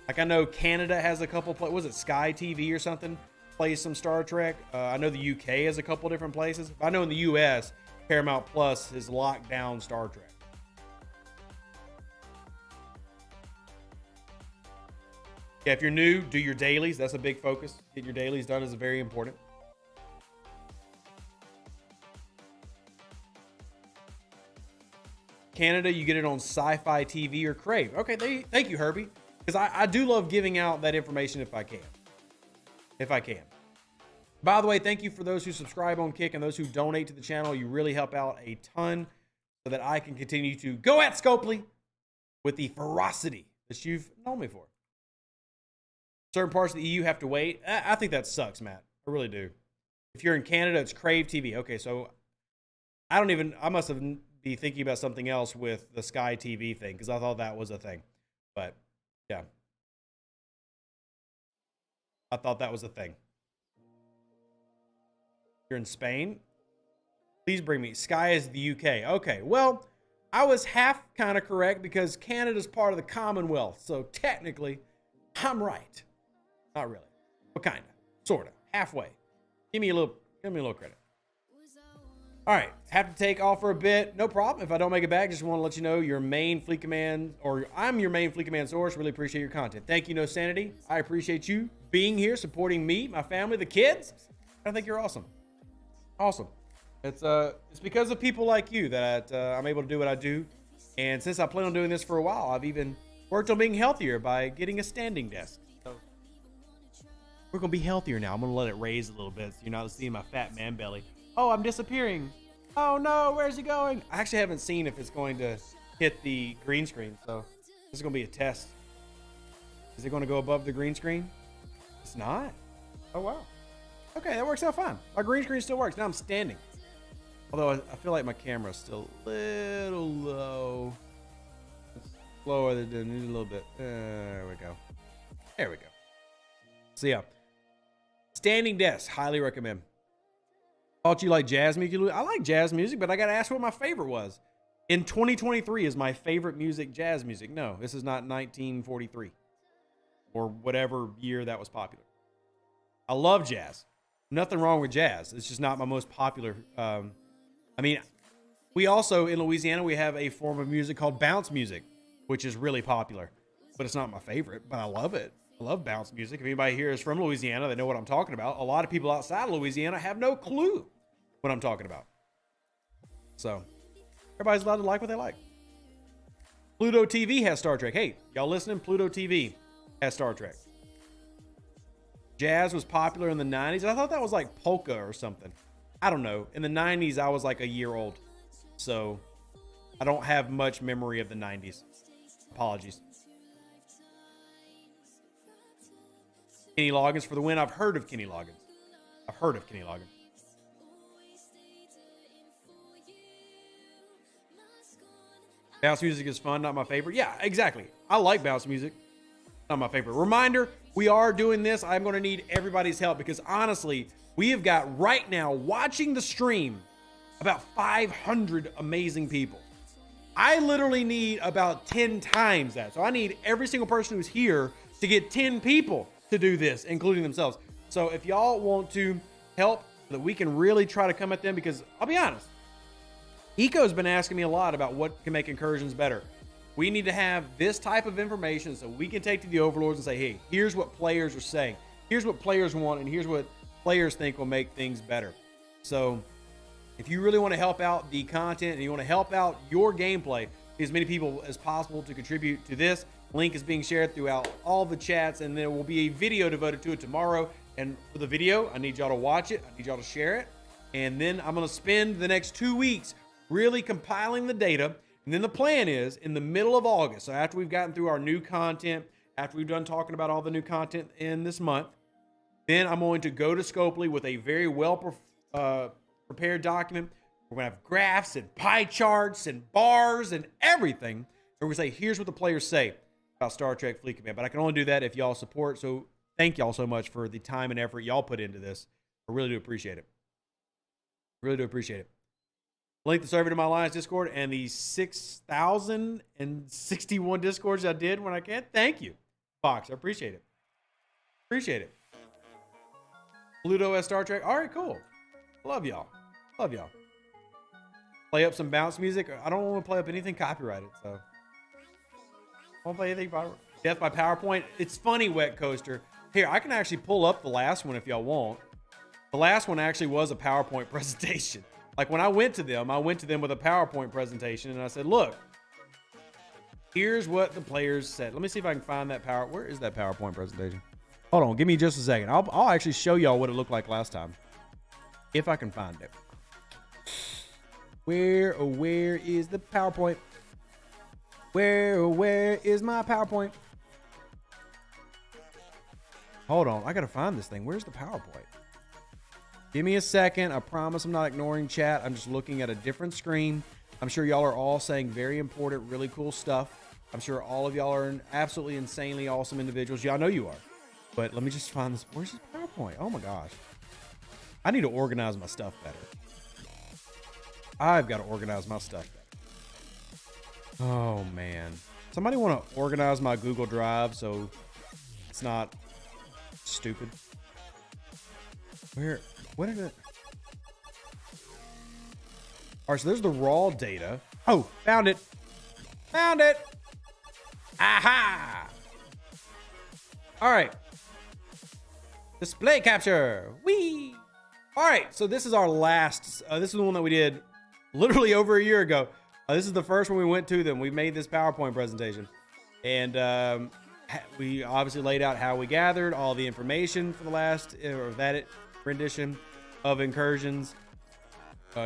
Like I know Canada has a couple, was it Sky TV or something? Plays some Star Trek. I know the UK has a couple different places. But I know in the US, Paramount Plus has locked down Star Trek. Yeah, if you're new, do your dailies. That's a big focus. Get your dailies done is very important. Canada, you get it on Sci-Fi TV or Crave. Okay, thank you, Herbie. Because I do love giving out that information if I can. If I can. By the way, thank you for those who subscribe on Kick and those who donate to the channel. You really help out a ton so that I can continue to go at Scopely with the ferocity that you've known me for. Certain parts of the EU have to wait. I think that sucks, Matt. I really do. If you're in Canada, it's Crave TV. Okay, so I must have be thinking about something else with the Sky TV thing, because I thought that was a thing. But yeah, I thought that was a thing. You're in Spain? Please bring me. Sky is the UK. Okay, well, I was half kind of correct because Canada's part of the Commonwealth. So technically, I'm right. Not really, but kind of, sort of, halfway. Give me a little credit. All right, have to take off for a bit. No problem. If I don't make it back, just want to let you know your main Fleet Command, or I'm your main Fleet Command source. Really appreciate your content. Thank you, No Sanity. I appreciate you being here, supporting me, my family, the kids. I think you're awesome. Awesome. It's because of people like you that I'm able to do what I do. And since I plan on doing this for a while, I've even worked on being healthier by getting a standing desk. So we're going to be healthier now. I'm going to let it raise a little bit so you're not seeing my fat man belly. Oh, I'm disappearing. Oh no, where's he going? I actually haven't seen if it's going to hit the green screen, so this is going to be a test. Is it going to go above the green screen? It's not. Oh wow. Okay, that works out fine. My green screen still works. Now I'm standing. Although I feel like my camera's still a little low. It's lower than a little bit. There we go. There we go. So yeah, standing desk, highly recommend. Thought you like jazz music. I like jazz music, but I got to ask what my favorite was. In 2023, is my favorite music jazz music? No, this is not 1943 or whatever year that was popular. I love jazz. Nothing wrong with jazz. It's just not my most popular. We also, in Louisiana, we have a form of music called bounce music, which is really popular, but it's not my favorite, but I love it. I love bounce music. If anybody here is from Louisiana, they know what I'm talking about. A lot of people outside of Louisiana have no clue what I'm talking about. So everybody's allowed to like what they like. Pluto TV has Star Trek. Hey, y'all listening? Pluto TV has Star Trek. Jazz was popular in the 90s. I thought that was like polka or something. I don't know. In the 90s, I was like a year old. So I don't have much memory of the 90s. Apologies. Kenny Loggins for the win. I've heard of Kenny Loggins. Bounce music is fun, not my favorite. Yeah, exactly. I like bounce music. Not my favorite. Reminder, we are doing this. I'm going to need everybody's help because honestly, we have got right now watching the stream about 500 amazing people. I literally need about 10 times that. So I need every single person who's here to get 10 people to do this, including themselves. So if y'all want to help so that we can really try to come at them, because I'll be honest, Eco's been asking me a lot about what can make incursions better. We need to have this type of information so we can take to the overlords and say, hey, here's what players are saying. Here's what players want, and here's what players think will make things better. So if you really want to help out the content and you want to help out your gameplay, as many people as possible to contribute to this. Link is being shared throughout all the chats, and there will be a video devoted to it tomorrow. And for the video, I need y'all to watch it. I need y'all to share it. And then I'm going to spend the next 2 weeks really compiling the data. And then the plan is in the middle of August, so after we've gotten through our new content, after we've done talking about all the new content in this month, then I'm going to go to Scopely with a very well prepared document. We're going to have graphs and pie charts and bars and everything. And we're going to say, here's what the players say about Star Trek Fleet Command. But I can only do that if y'all support. So thank y'all so much for the time and effort y'all put into this. I really do appreciate it. Really do appreciate it. Link the server to my Alliance Discord and the 6,061 Discords I did when I can. Thank you, Fox. I appreciate it. Appreciate it. Pluto as Star Trek. All right, cool. Love y'all. Love y'all. Play up some bounce music. I don't want to play up anything copyrighted, so I won't play anything by Death by PowerPoint. It's funny, Wet Coaster. Here, I can actually pull up the last one if y'all want. The last one actually was a PowerPoint presentation. Like when I went to them with a PowerPoint presentation and I said, look, here's what the players said. Let me see if I can find that where is that PowerPoint presentation? Hold on, give me just a second. I'll actually show y'all what it looked like last time. If I can find it. Where is the PowerPoint? Where is my PowerPoint? Hold on, I gotta find this thing. Where's the PowerPoint? Give me a second. I promise I'm not ignoring chat. I'm just looking at a different screen. I'm sure y'all are all saying very important, really cool stuff. I'm sure all of y'all are absolutely insanely awesome individuals. Yeah, I know you are. But let me just find this. Where's this PowerPoint? Oh my gosh. I need to organize my stuff better. I've got to organize my stuff better. Oh man. Somebody want to organize my Google Drive so it's not stupid? What did it? All right, so there's the raw data. Oh, found it. Found it. Aha. All right. Display capture. Whee. All right, so this is our last. This is the one that we did literally over a year ago. This is the first one we went to them. We made this PowerPoint presentation. And we obviously laid out how we gathered all the information for the last, or that rendition of Incursions.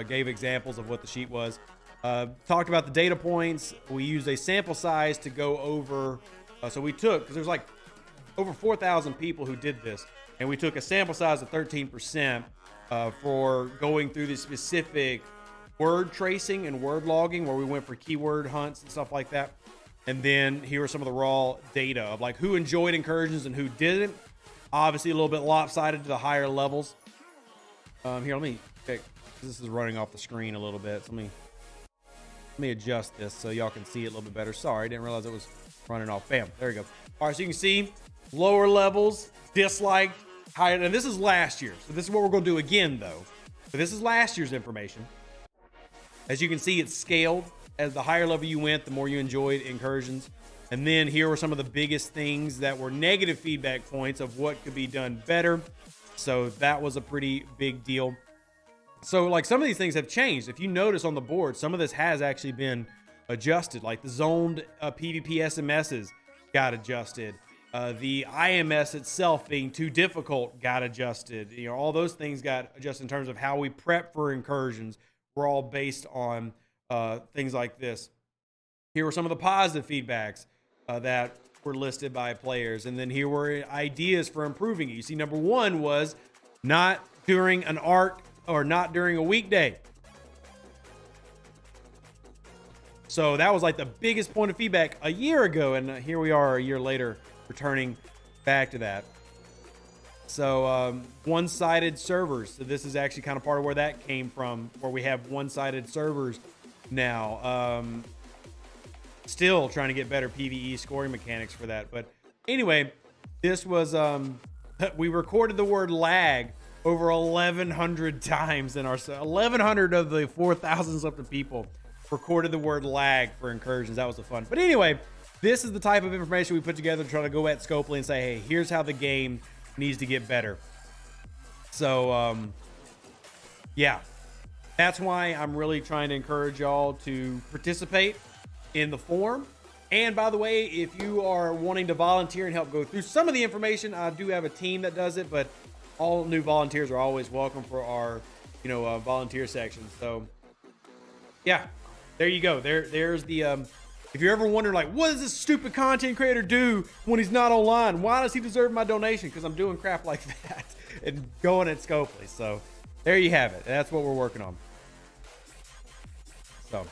Gave examples of what the sheet was. Talked about the data points. We used a sample size to go over. So we took, because there's like over 4,000 people who did this. And we took a sample size of 13% for going through the specific word tracing and word logging, where we went for keyword hunts and stuff like that. And then here are some of the raw data of like who enjoyed Incursions and who didn't. Obviously a little bit lopsided to the higher levels. Here, let me pick. This is running off the screen a little bit. So let me adjust this so y'all can see it a little bit better. Sorry, didn't realize it was running off. Bam, there you go. All right, so you can see lower levels, disliked, higher. And this is last year. So this is what we're going to do again, though. But this is last year's information. As you can see, it's scaled. As the higher level you went, the more you enjoyed Incursions. And then here were some of the biggest things that were negative feedback points of what could be done better. So that was a pretty big deal. So like some of these things have changed. If you notice on the board, some of this has actually been adjusted. Like the zoned PvP SMSs got adjusted. The IMS itself being too difficult got adjusted. You know, all those things got adjusted in terms of how we prep for Incursions. We're all based on things like this. Here were some of the positive feedbacks that were listed by players. And then here were ideas for improving it. You see, number one was not during an arc or not during a weekday. So that was like the biggest point of feedback a year ago. And here we are a year later, returning back to that. So one-sided servers. So this is actually kind of part of where that came from, where we have one-sided servers now. Still trying to get better PvE scoring mechanics for that. But anyway, this was, we recorded the word lag over 1,100 times in our, 1,100 of the 4,000 something people recorded the word lag for Incursions. That was the fun. But anyway, this is the type of information we put together to try to go at Scopely and say, hey, here's how the game needs to get better. So, yeah, that's why I'm really trying to encourage y'all to participate in the forum. And by the way, if you are wanting to volunteer and help go through some of the information, I do have a team that does it, but all new volunteers are always welcome for our, volunteer section. So Yeah, there you go. There's the if you're ever wondering, like, what does this stupid content creator do when he's not online? Why does he deserve my donation? Because I'm doing crap like that and going at Scopely. So there you have it. That's what we're working on. So,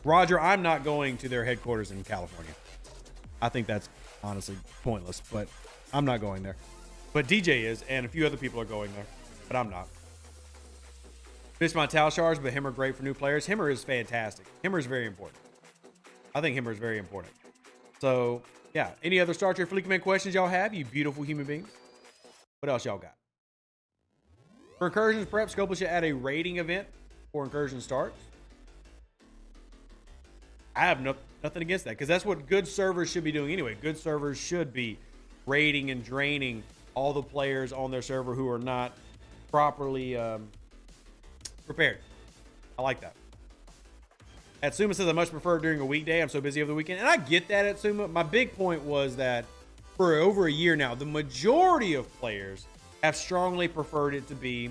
Roger, I'm not going to their headquarters in California. I think that's honestly pointless, but I'm not going there. But DJ is, and a few other people are going there, but I'm not. Miss my towel shards, but Himmer great for new players. Himmer is fantastic. Himmer is very important. I think Himmer is very important. So, yeah. Any other Star Trek Fleet Command questions y'all have, you beautiful human beings? What else y'all got? For Incursions prep, Scopely should add a rating event before Incursion starts. I have nothing against that, because that's what good servers should be doing anyway. Good servers should be raiding and draining all the players on their server who are not properly prepared. I like that. Atsuma says, I much prefer during a weekday. I'm so busy over the weekend. And I get that, Atsuma. My big point was that for over a year now, the majority of players have strongly preferred it to be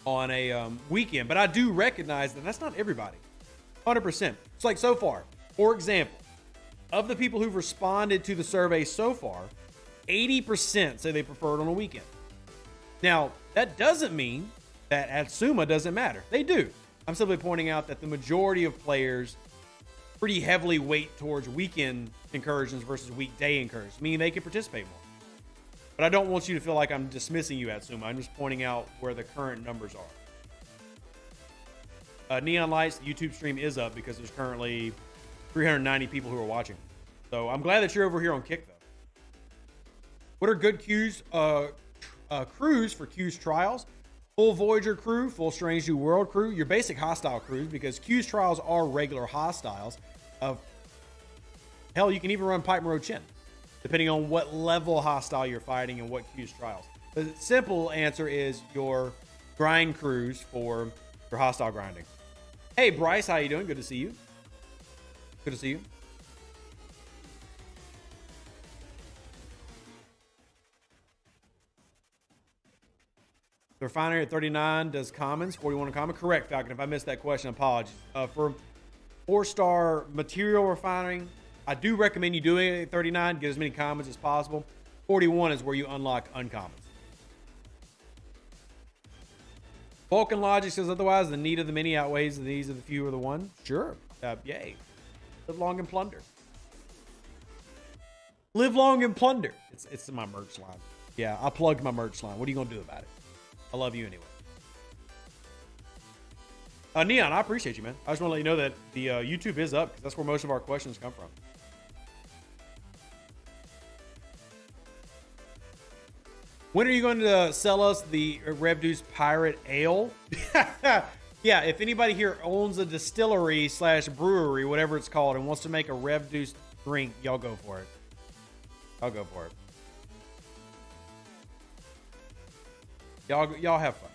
on a weekend. But I do recognize that that's not everybody. 100%. It's like so far, for example, of the people who've responded to the survey so far, 80% say they prefer it on a weekend. Now, that doesn't mean that Atsuma doesn't matter. They do. I'm simply pointing out that the majority of players pretty heavily weight towards weekend incursions versus weekday incursions, meaning they can participate more. But I don't want you to feel like I'm dismissing you, Atsuma. I'm just pointing out where the current numbers are. Neon Lights, the YouTube stream is up because there's currently 390 people who are watching. So I'm glad that you're over here on Kick, though. What are good queues, crews for queues trials? Full Voyager crew, full Strange New World crew, your basic hostile crews, because queues trials are regular hostiles. Hell, you can even run Pipe Moro Chin, depending on what level hostile you're fighting and what queues trials. The simple answer is your grind crews for your hostile grinding. Hey, Bryce, how you doing? Good to see you. Good to see you. The refinery at 39 does commons, 41 on common. Correct, Falcon. If I missed that question, apologies. For 4-star material refining, I do recommend you doing it at 39. Get as many commons as possible. 41 is where you unlock uncommons. Vulcan Logic says otherwise, the need of the many outweighs the needs of the few or the one. Sure. Yay. Live long and plunder. Live long and plunder. It's my merch line. Yeah, I plugged my merch line. What are you going to do about it? I love you anyway. Neon, I appreciate you, man. I just want to let you know that the YouTube is up because that's where most of our questions come from. When are you going to sell us the Revduce Pirate Ale? Yeah, if anybody here owns a distillery / brewery, whatever it's called, and wants to make a Revduce drink, y'all go for it. I'll go for it. Y'all have fun.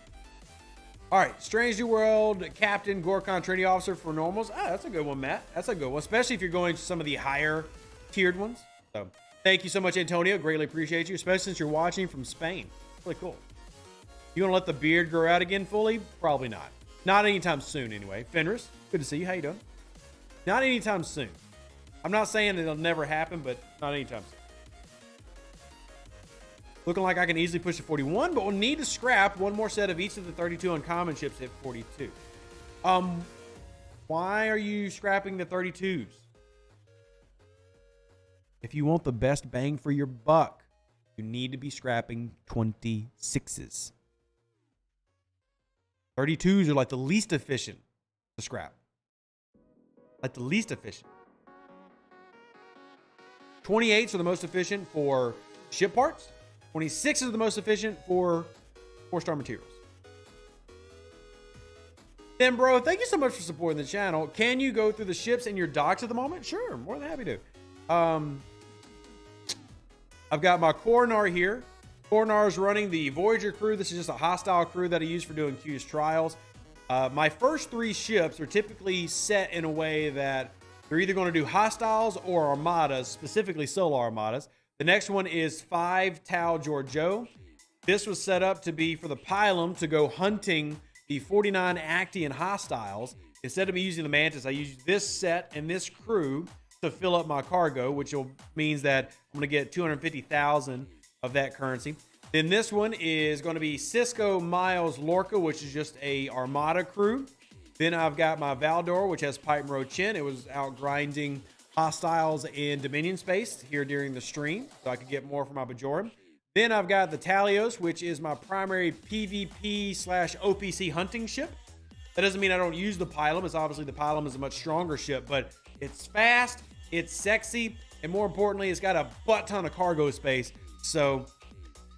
All right, Strange New World Captain Gorkon Training Officer for normals. Ah, that's a good one, Matt. That's a good one, especially if you're going to some of the higher tiered ones. So thank you so much, Antonio. Greatly appreciate you, especially since you're watching from Spain. Really cool. You want to let the beard grow out again fully? Probably not. Not anytime soon, anyway. Fenris, good to see you. How you doing? Not anytime soon. I'm not saying it'll never happen, but not anytime soon. Looking like I can easily push to 41, but we'll need to scrap one more set of each of the 32 uncommon ships at 42. Why are you scrapping the 32s? If you want the best bang for your buck, you need to be scrapping 26s. 32s are like the least efficient to scrap. Like the least efficient. 28s are the most efficient for ship parts. 26 is the most efficient for 4-star materials. Then, bro, thank you so much for supporting the channel. Can you go through the ships in your docks at the moment? Sure, more than happy to. I've got my Coronar here. Coronar is running the Voyager crew. This is just a hostile crew that I use for doing Q's trials. My first 3 ships are typically set in a way that they're either going to do hostiles or armadas, specifically solar armadas. The next one is 5 Tau Giorgio. This was set up to be for the Pylum to go hunting the 49 Actian hostiles. instead of me using the Mantis, I use this set and this crew to fill up my cargo, which means that I'm going to get 250,000 of that currency. Then this one is going to be Cisco Miles Lorca, which is just a armada crew. Then I've got my Valdor, which has Pipe Ro Chin. It was out grinding hostiles in Dominion space here during the stream, so I could get more for my Bajoran. Then I've got the Talios, which is my primary PvP/OPC hunting ship. That doesn't mean I don't use the Pilum. It's obviously the Pilum is a much stronger ship, but it's fast, it's sexy, and more importantly, it's got a butt ton of cargo space. So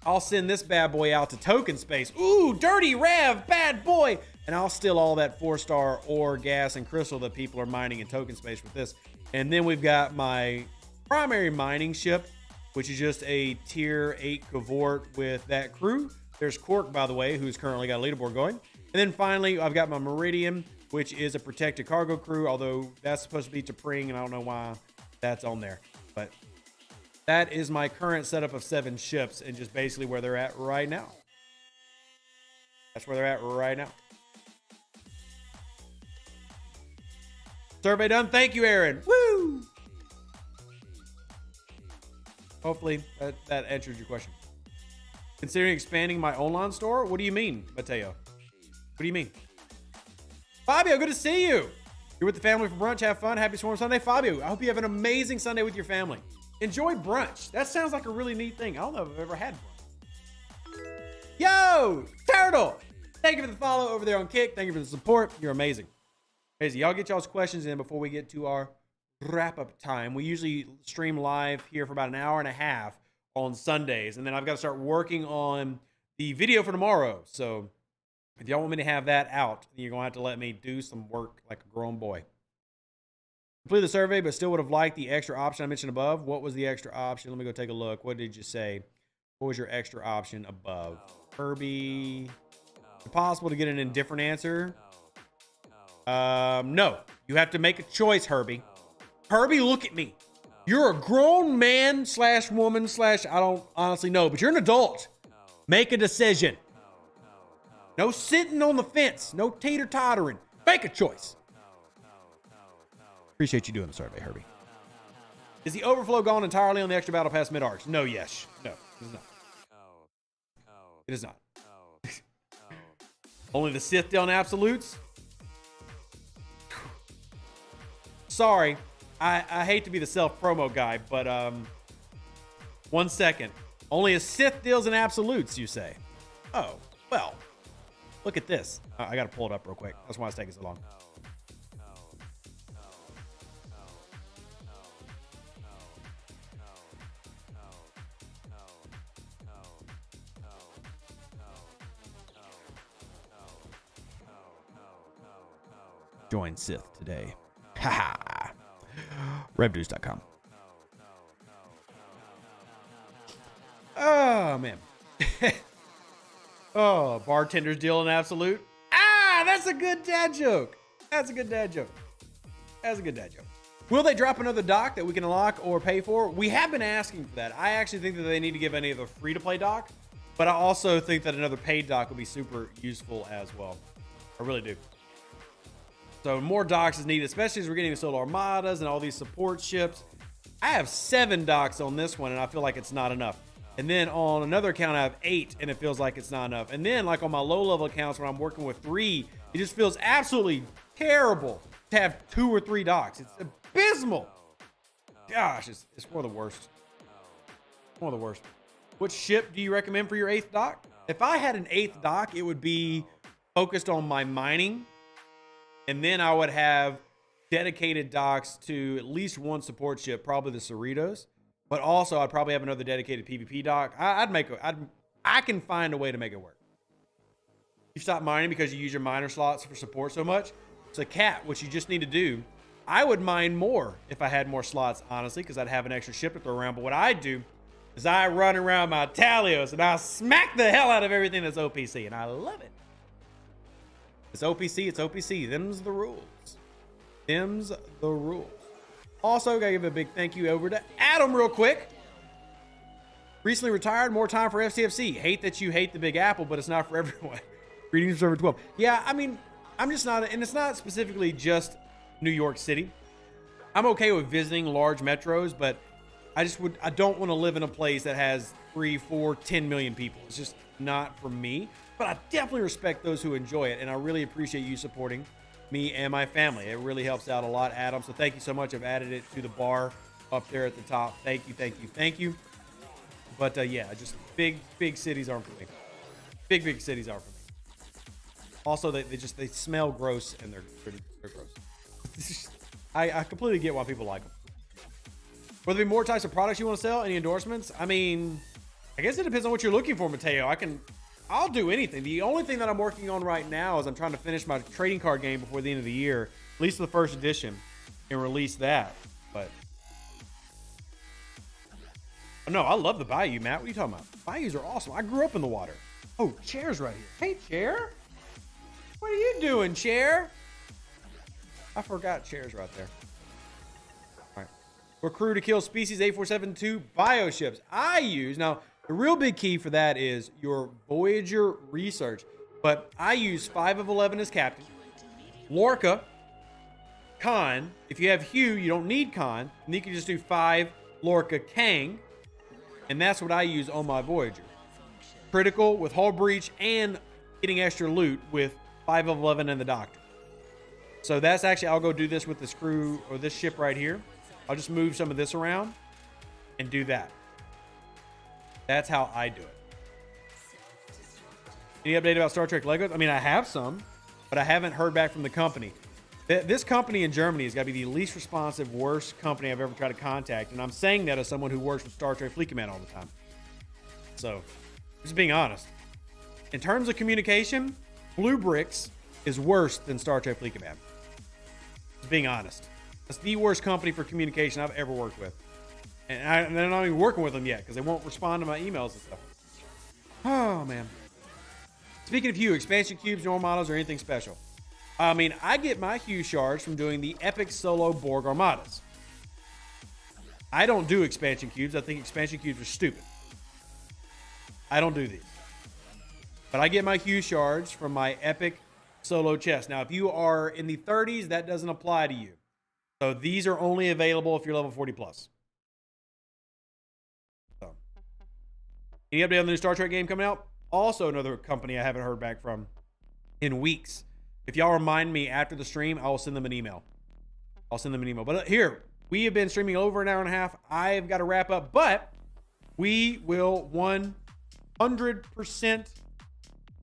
I'll send this bad boy out to token space. Ooh, dirty Rev, bad boy. And I'll steal all that 4-star ore, gas, and crystal that people are mining in token space with this. And then we've got my primary mining ship, which is just a tier 8 cavort with that crew. There's Cork, by the way, who's currently got a leaderboard going. And then finally, I've got my Meridian, which is a protected cargo crew, although that's supposed to be T'Pring, and I don't know why that's on there. But that is my current setup of 7 ships and just basically where they're at right now. That's where they're at right now. Survey done. Thank you, Aaron. Woo! Hopefully that answered your question. Considering expanding my online store? What do you mean, Mateo? What do you mean? Fabio, good to see you. You're with the family for brunch. Have fun. Happy Swarm Sunday. Fabio, I hope you have an amazing Sunday with your family. Enjoy brunch. That sounds like a really neat thing. I don't know if I've ever had brunch. Yo, Turtle. Thank you for the follow over there on Kick. Thank you for the support. You're amazing. Crazy. Y'all get y'all's questions in before we get to our wrap-up time. We usually stream live here for about an hour and a half on Sundays, and then I've got to start working on the video for tomorrow. So if y'all want me to have that out, then you're going to have to let me do some work like a grown boy. Complete the survey, but still would have liked the extra option I mentioned above. What was the extra option? Let me go take a look. What did you say? What was your extra option above? Herbie. Is it possible to get an indifferent answer? No. You have to make a choice, Herbie. Herbie, look at me. You're a grown man / woman / I don't honestly know, but you're an adult. Make a decision. No sitting on the fence. No teeter-tottering. Make a choice. Appreciate you doing the survey, Herbie. Is the overflow gone entirely on the extra battle pass mid-arch? No, yes. No, it is not. It is not. Only the Sith down absolutes? Sorry. I hate to be the self-promo guy, but 1 second. Only a Sith deals in absolutes, you say? Oh, well. Look at this. I got to pull it up real quick. That's why it's taking so long. Join Sith today. Haha. RevDuce.com. Oh, man. Oh, bartender's deal in absolute. Ah, that's a good dad joke. That's a good dad joke. That's a good dad joke. Will they drop another dock that we can unlock or pay for? We have been asking for that. I actually think that they need to give any of the free-to-play dock, but I also think that another paid dock would be super useful as well. I really do. So more docks is needed, especially as we're getting solar armadas and all these support ships. I have 7 docks on this one, and I feel like it's not enough. And then on another account, I have 8, and it feels like it's not enough. And then, like on my low-level accounts, when I'm working with 3, it just feels absolutely terrible to have 2 or 3 docks. It's abysmal. Gosh, it's one of the worst. One of the worst. What ship do you recommend for your 8th dock? If I had an 8th dock, it would be focused on my mining. And then I would have dedicated docks to at least one support ship, probably the Cerritos. But also, I'd probably have another dedicated PvP dock. I can find a way to make it work. You stop mining because you use your miner slots for support so much. It's a cat, which you just need to do. I would mine more if I had more slots, honestly, because I'd have an extra ship to throw around. But what I do is I run around my Talios and I smack the hell out of everything that's OPC, and I love it. It's OPC, it's OPC. Them's the rules. Them's the rules. Also, gotta give a big thank you over to Adam real quick. Recently retired, more time for STFC. Hate that you hate the Big Apple, but it's not for everyone. Greetings, Server 12. Yeah, I mean, I'm just not, and it's not specifically just New York City. I'm okay with visiting large metros, but I don't want to live in a place that has 3, 4, 10 million people. It's just not for me, but I definitely respect those who enjoy it. And I really appreciate you supporting me and my family. It really helps out a lot, Adam. So thank you so much. I've added it to the bar up there at the top. Thank you, thank you, thank you. But yeah, just big cities aren't for me. Big cities are for me. Also, they smell gross and they're gross. I completely get why people like them. Will there be more types of products you want to sell? Any endorsements? I mean, I guess it depends on what you're looking for, Mateo. I'll do anything. The only thing that I'm working on right now is I'm trying to finish my trading card game before the end of the year, at least the first edition, and release that. But oh, no, I love the Bayou, Matt. What are you talking about? Bayous are awesome. I grew up in the water. Oh, Chair's right here. Hey, Chair. What are you doing, Chair? I forgot Chair's right there. All right. Recruit to kill species 8472 bioships. Now, the real big key for that is your Voyager research. But I use 5 of 11 as captain. Lorca, Khan. If you have Hugh, you don't need Khan. And you can just do 5 Lorca Kang. And that's what I use on my Voyager. Critical with hull breach and getting extra loot with 5 of 11 and the Doctor. So that's actually, I'll go do this with this crew or this ship right here. I'll just move some of this around and do that. That's how I do it. Any update about Star Trek Legos? I mean, I have some, but I haven't heard back from the company. This company in Germany has got to be the least responsive, worst company I've ever tried to contact. And I'm saying that as someone who works with Star Trek Fleet Command all the time. So, just being honest. In terms of communication, Blue Bricks is worse than Star Trek Fleet Command. Just being honest. That's the worst company for communication I've ever worked with. And I'm not even working with them yet because they won't respond to my emails and stuff. Oh, man. Speaking of Hue, expansion cubes, normal models, or anything special? I mean, I get my Hue shards from doing the epic solo Borg armadas. I don't do expansion cubes. I think expansion cubes are stupid. I don't do these. But I get my Hue shards from my epic solo chest. Now, if you are in the 30s, that doesn't apply to you. So these are only available if you're level 40 plus. So, any update on the new Star Trek game coming out? Also, another company I haven't heard back from in weeks. If y'all remind me after the stream, I will send them an email. But here, we have been streaming over an hour and a half. I've got to wrap up, but we will 100%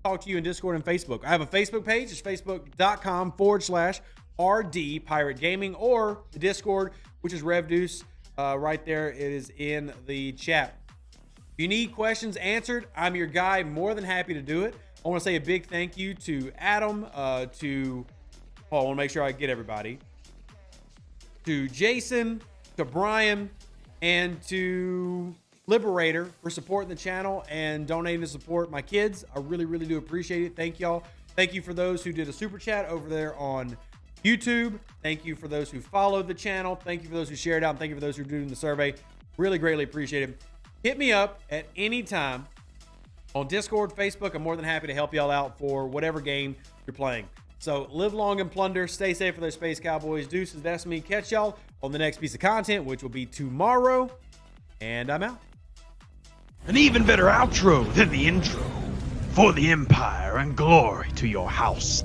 talk to you in Discord and Facebook. I have a Facebook page. It's facebook.com/RD Pirate Gaming, or the Discord, which is RevDeuce. Right there, it is in the chat. If you need questions answered, I'm your guy. More than happy to do it. I want to say a big thank you to Adam, I want to make sure I get everybody, to Jason, to Brian, and to Liberator for supporting the channel and donating to support my kids. I really, really do appreciate it. Thank y'all. Thank you for those who did a super chat over there on YouTube. Thank you for those who followed the channel. Thank you for those who shared out. And thank you for those who are doing the survey. Really greatly appreciate it. Hit me up at any time on Discord, Facebook. I'm more than happy to help y'all out for whatever game you're playing. So live long and plunder. Stay safe for those Space Cowboys. Deuces, that's me. Catch y'all on the next piece of content, which will be tomorrow. And I'm out. An even better outro than the intro. For the Empire and glory to your house.